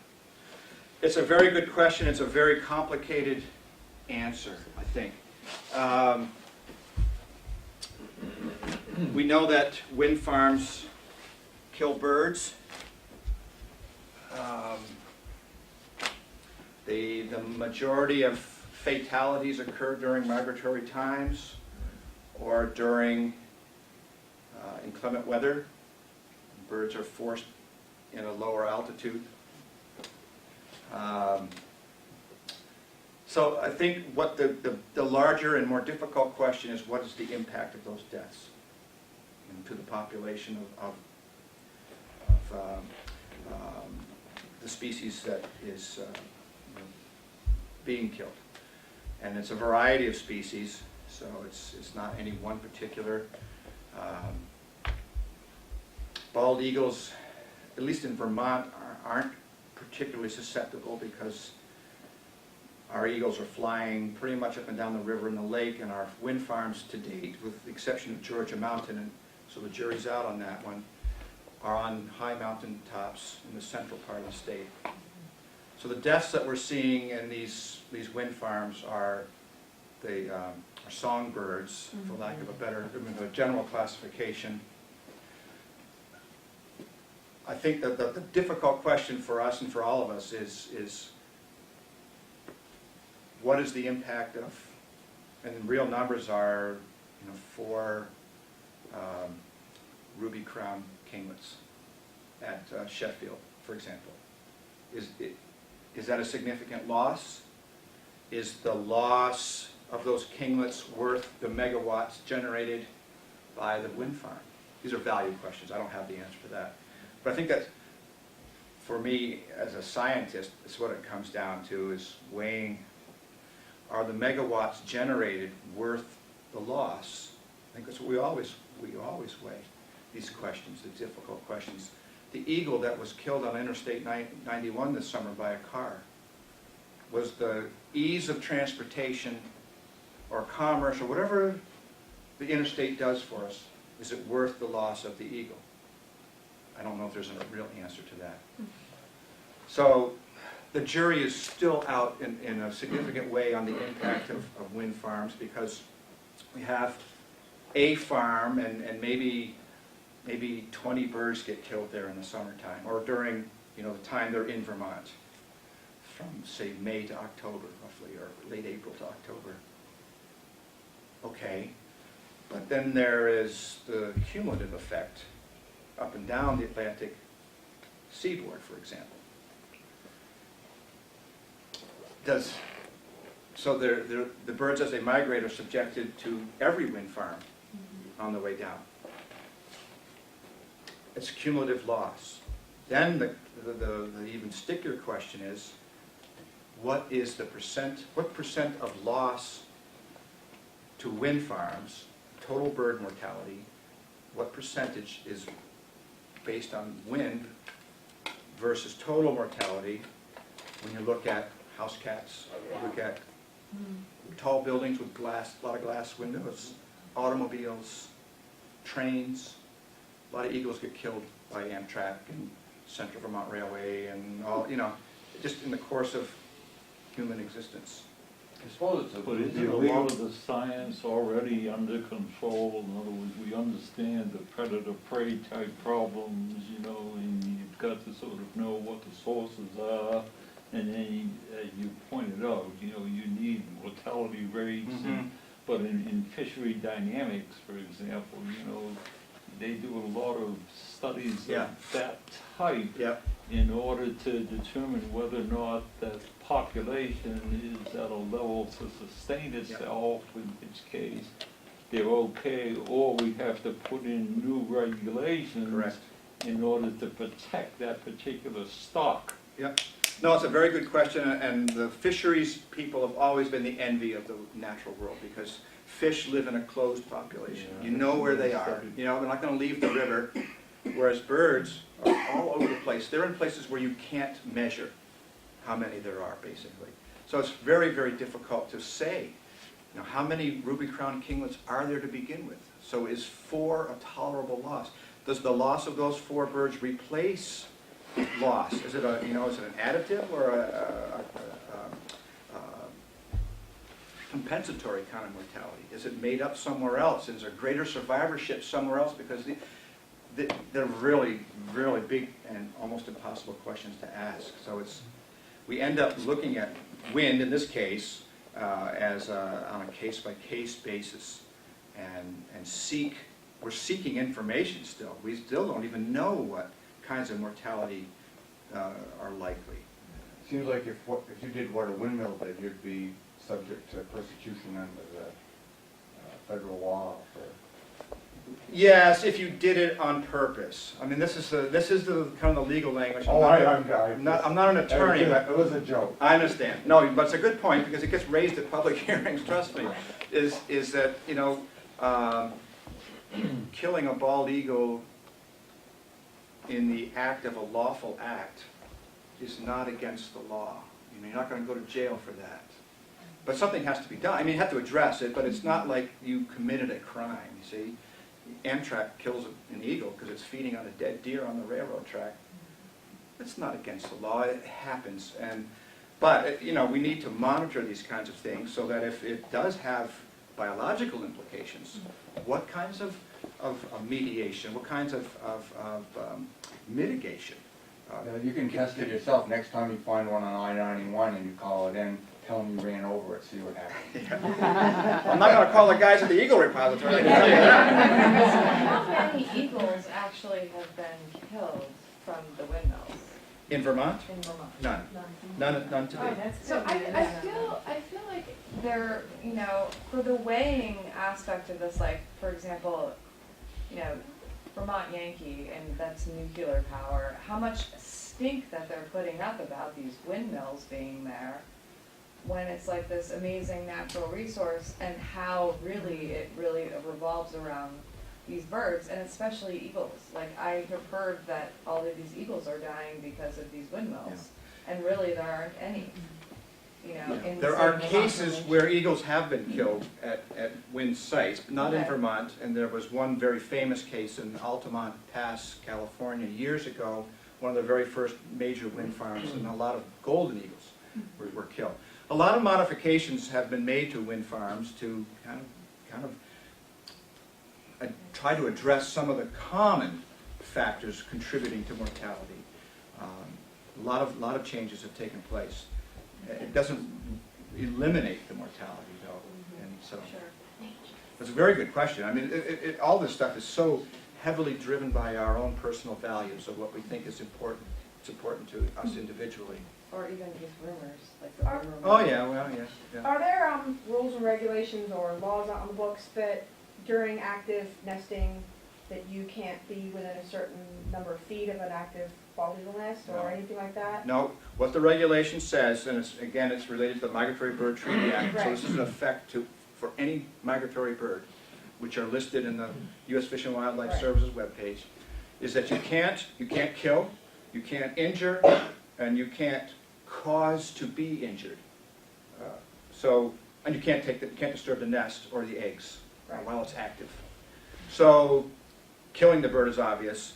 It's a very good question. It's a very complicated answer, I think. We know that wind farms kill birds. The majority of fatalities occur during migratory times or during inclement weather. Birds are forced in a lower altitude. So I think what the larger and more difficult question is, what is the impact of those deaths to the population of the species that is being killed? And it's a variety of species, so it's not any one particular. Bald eagles, at least in Vermont, aren't particularly susceptible because our eagles are flying pretty much up and down the river and the lake, and our wind farms to date, with the exception of Georgia Mountain, and so the jury's out on that one, are on high mountain tops in the central part of the state. So the deaths that we're seeing in these wind farms are songbirds, for lack of a better, a general classification. I think that the difficult question for us and for all of us is what is the impact of, and real numbers are, 4 ruby crown kinglets at Sheffield, for example. Is that a significant loss? Is the loss of those kinglets worth the megawatts generated by the wind farm? These are value questions. I don't have the answer to that. But I think that, for me, as a scientist, it's what it comes down to, is weighing, are the megawatts generated worth the loss? I think that's what we always weigh, these questions, the difficult questions. The eagle that was killed on Interstate 91 this summer by a car, was the ease of transportation or commerce or whatever the interstate does for us, is it worth the loss of the eagle? I don't know if there's a real answer to that. So the jury is still out in a significant way on the impact of wind farms, because we have a farm and maybe 20 birds get killed there in the summertime, or during the time they're in Vermont, from say May to October roughly, or late April to October. Okay, but then there is the cumulative effect up and down the Atlantic seaboard, for example. So the birds, as they migrate, are subjected to every wind farm on the way down. It's cumulative loss. Then the even stickier question is, what percent of loss to wind farms, total bird mortality, what percentage is based on wind versus total mortality when you look at house cats, you look at tall buildings with glass, a lot of glass windows, automobiles, trains. A lot of eagles get killed by Amtrak and Central Vermont Railway and all, just in the course of human existence. I suppose it's a... But is it a lot of the science already under control? In other words, we understand the predator-prey type problems, and you've got to sort of know what the sources are. And then, as you pointed out, you need mortality rates. But in fishery dynamics, for example, they do a lot of studies of that type in order to determine whether or not that population is at a level to sustain itself, in which case they're okay, or we have to put in new regulations in order to protect that particular stock. Yep. No, it's a very good question, and the fisheries people have always been the envy of the natural world, because fish live in a closed population. You know where they are. You know, they're not going to leave the river. Whereas birds are all over the place. They're in places where you can't measure how many there are, basically. So it's very, very difficult to say, you know, how many ruby-crowned kinglets are there to begin with. So is 4 a tolerable loss? Does the loss of those 4 birds replace loss? Is it a, you know, is it an additive or a compensatory kind of mortality? Is it made up somewhere else? Is there greater survivorship somewhere else? Because they're really, really big and almost impossible questions to ask. So we end up looking at wind, in this case, as on a case-by-case basis, and we're seeking information still. We still don't even know what kinds of mortality are likely. Seems like if you did what a windmill did, you'd be subject to persecution under the federal law for... Yes, if you did it on purpose. I mean, this is the kind of the legal language. I'm not an attorney, but it was a joke. I understand. No, but it's a good point because it gets raised at public hearings. Trust me, is that, you know, killing a bald eagle in the act of a lawful act is not against the law. You know, you're not going to go to jail for that. But something has to be done. I mean, you have to address it, but it's not like you committed a crime. You see. Amtrak kills an eagle because it's feeding on a dead deer on the railroad track. It's not against the law. It happens, but you know, we need to monitor these kinds of things so that if it does have biological implications, what kinds of mediation, what kinds of mitigation? You can test it yourself. Next time you find one on I-91 and you call it in, tell them you ran over it, see what happens. Yeah. I'm not going to call the guys at the Eagle Repository. I can tell you that. How many eagles actually have been killed from the windmills? In Vermont? In Vermont. None today. So I feel like they're, you know, for the weighing aspect of this, like, for example, you know, Vermont Yankee, and that's nuclear power, how much stink that they're putting up about these windmills being there when it's like this amazing natural resource, and how it really revolves around these birds, and especially eagles. Like, I have heard that all of these eagles are dying because of these windmills, and really there aren't any. You know, in there are cases where eagles have been killed at wind sites, but not in Vermont. And there was one very famous case in Altamont Pass, California, years ago, one of the very first major wind farms, and a lot of golden eagles were killed. A lot of modifications have been made to wind farms to kind of try to address some of the common factors contributing to mortality. A lot of changes have taken place. It doesn't eliminate the mortality, though, and so it's a very good question. I mean, all this stuff is so heavily driven by our own personal values of what we think is important. It's important to us individually. Or even just rumors, like the rumor. Oh yeah, well yeah. Are there rules and regulations or laws on the books that during active nesting that you can't be within a certain number of feet of an active bald eagle nest or anything like that? No, what the regulation says, and it's related to the Migratory Bird Treaty Act, so this is in effect for any migratory bird, which are listed in the U.S. Fish and Wildlife Services webpage, is that you can't kill, you can't injure, and you can't cause to be injured. And you can't disturb the nest or the eggs while it's active. So killing the bird is obvious.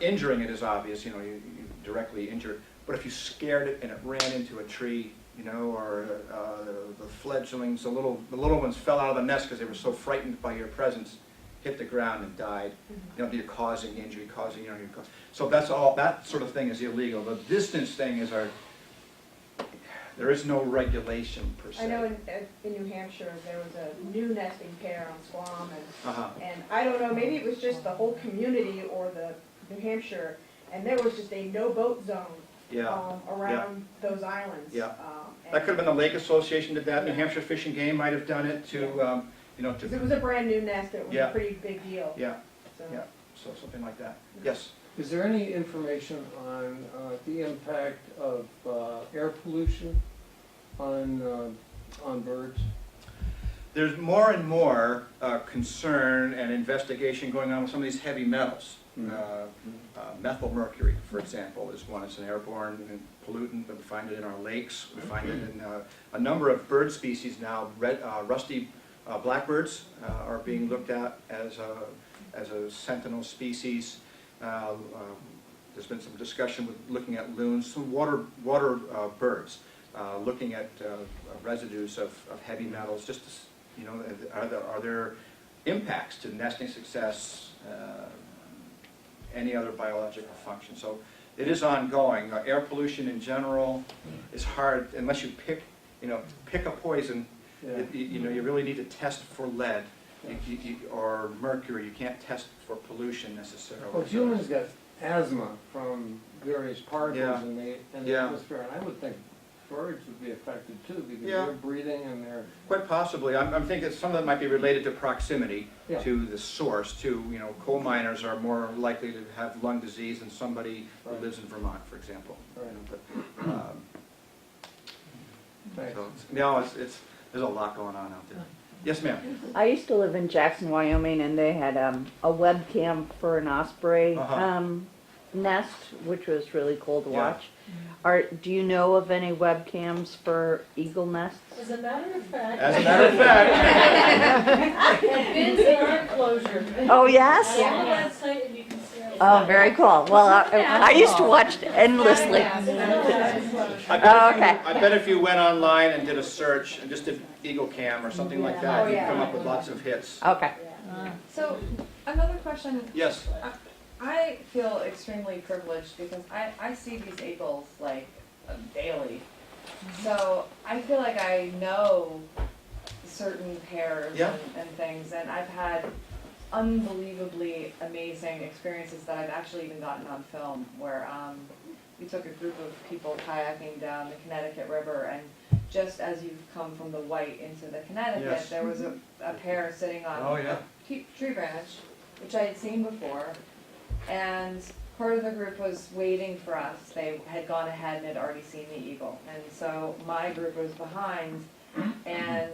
Injuring it is obvious. You know, you directly injure it. But if you scared it and it ran into a tree, you know, or the fledglings, the little ones fell out of the nest because they were so frightened by your presence, hit the ground and died. You know, you're causing injury, so that sort of thing is illegal. The distance thing is there is no regulation per se. I know in New Hampshire there was a new nesting pair on Squam, and I don't know, maybe it was just the whole community or the New Hampshire, and there was just a no boat zone around those islands. Yeah. That could have been the Lake Association did that. New Hampshire Fish and Game might have done it to, because it was a brand new nest. It was a pretty big deal. So something like that. Yes. Is there any information on the impact of air pollution on birds? there's more and more concern and investigation going on with some of these heavy metals. Methyl mercury, for example, is one. It's an airborne pollutant, but we find it in our lakes. We find it in a number of bird species now. Rusty blackbirds are being looked at as a sentinel species. There's been some discussion with looking at loons, some water birds, looking at residues of heavy metals. Just to, you know, are there impacts to nesting success? Any other biological function. So it is ongoing. Air pollution in general is hard unless you pick a poison. Yeah. You really need to test for lead or mercury. You can't test for pollution necessarily. Well, humans get asthma from various particles Yeah. in the Yeah. atmosphere, and I would think birds would be affected too, because Yeah. they're breathing and they're... Quite possibly. I'm thinking some of that might be related to proximity Yeah. to the source. Coal miners are more likely to have lung disease than somebody who Right. lives in Vermont, for example. Right. Thanks. So there's a lot going on out there. Yes, ma'am. I used to live in Jackson, Wyoming, and they had a webcam for an osprey nest, which was really cool to Yeah. watch. Do you know of any webcams for eagle nests? As a matter of fact. As a matter of fact. At VINS in our enclosure. Oh, yes? I have a website and you can see it. Oh, very cool. Well, I used to watch endlessly. I bet if you went online and did a search and just did Eagle Cam or something like that, you'd come up with lots of hits. Okay. So, another question. Yes. I feel extremely privileged because I see these eagles like daily. So I feel like I know certain pairs Yeah. and things, and I've had unbelievably amazing experiences that I've actually even gotten on film where we took a group of people kayaking down the Connecticut River, and just as you come from the White into the Connecticut, Yes. there was a pair sitting on a tree branch, which I had seen before. And part of the group was waiting for us. They had gone ahead and had already seen the eagle. And so my group was behind, and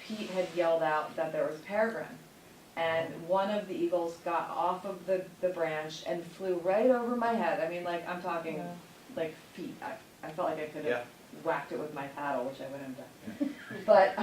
Pete had yelled out that there was a peregrine. And one of the eagles got off of the branch and flew right over my head. I mean, like, I'm talking like feet. I felt like I could have whacked it with my paddle, which I wouldn't have done. But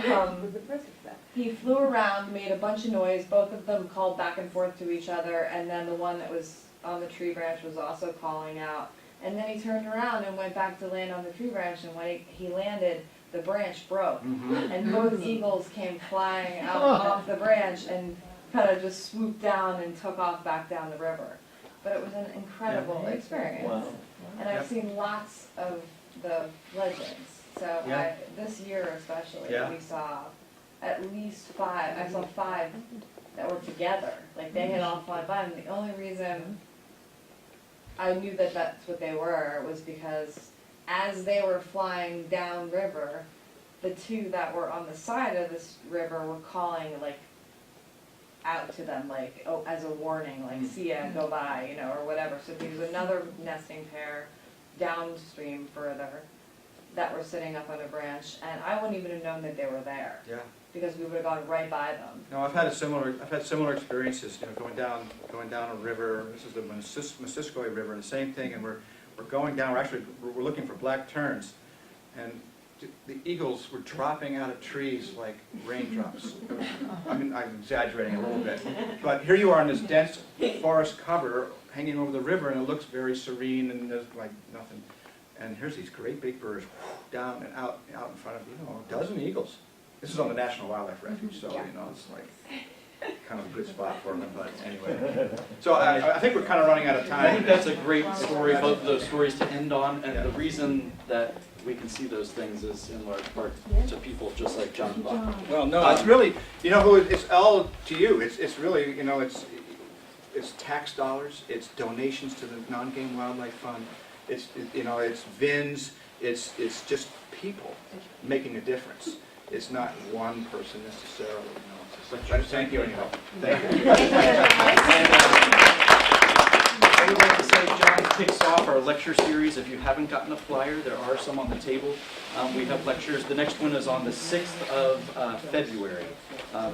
he flew around, made a bunch of noise. Both of them called back and forth to each other, and then the one that was on the tree branch was also calling out. And then he turned around and went back to land on the tree branch, and when he landed, the branch broke. And both eagles came flying out off the branch and kind of just swooped down and took off back down the river. But it was an incredible experience. Wow. And I've seen lots of the legends. So this year especially, we saw at least 5. I saw 5 that were together. Like they had all flown by, and the only reason I knew that that's what they were was because as they were flying downriver, the 2 that were on the side of this river were calling like out to them, like, oh, as a warning, like, see ya, go by, you know, or whatever. So there was another nesting pair downstream further that were sitting up on a branch, and I wouldn't even have known that they were there. Yeah. Because we would have gone right by them. No, I've had similar experiences. Going down a river. This is the Missisquoi River, and the same thing. And we're going down. We're looking for black terns, and the eagles were dropping out of trees like raindrops. I mean, I'm exaggerating a little bit, but here you are in this dense forest cover, hanging over the river, and it looks very serene, and there's like nothing. And here's these great big birds down and out in front of a dozen eagles. This is on the National Wildlife Refuge, so it's like kind of a good spot for them. But anyway, so I think we're kind of running out of time. I think that's a great story, both of those stories to end on, and the reason that we can see those things is in large part to people just like John Bach. Well, no, it's really, it's all to you. It's really, it's tax dollars, it's donations to the Non-Game Wildlife Fund, it's VINS, it's just people making a difference. It's not one person necessarily. Thank you anyhow. Thank you. I would like to say John kicks off our our lecture series. If you haven't gotten a flyer, there are some on the table. We have lectures. The next one is on the 6th of February.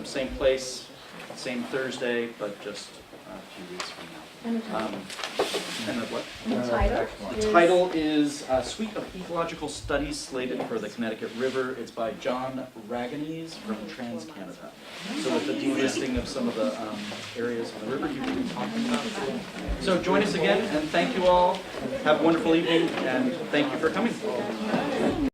Same place, same Thursday, but just a few weeks from now. And the title? And the what? And the title? The title is a Suite of Ecological Studies slated for the Connecticut River. It's by John Raganese from TransCanada. So with the delisting of some of the areas of the river you can be talking about. So join us again, and thank you all. Have a wonderful evening, and thank you for coming.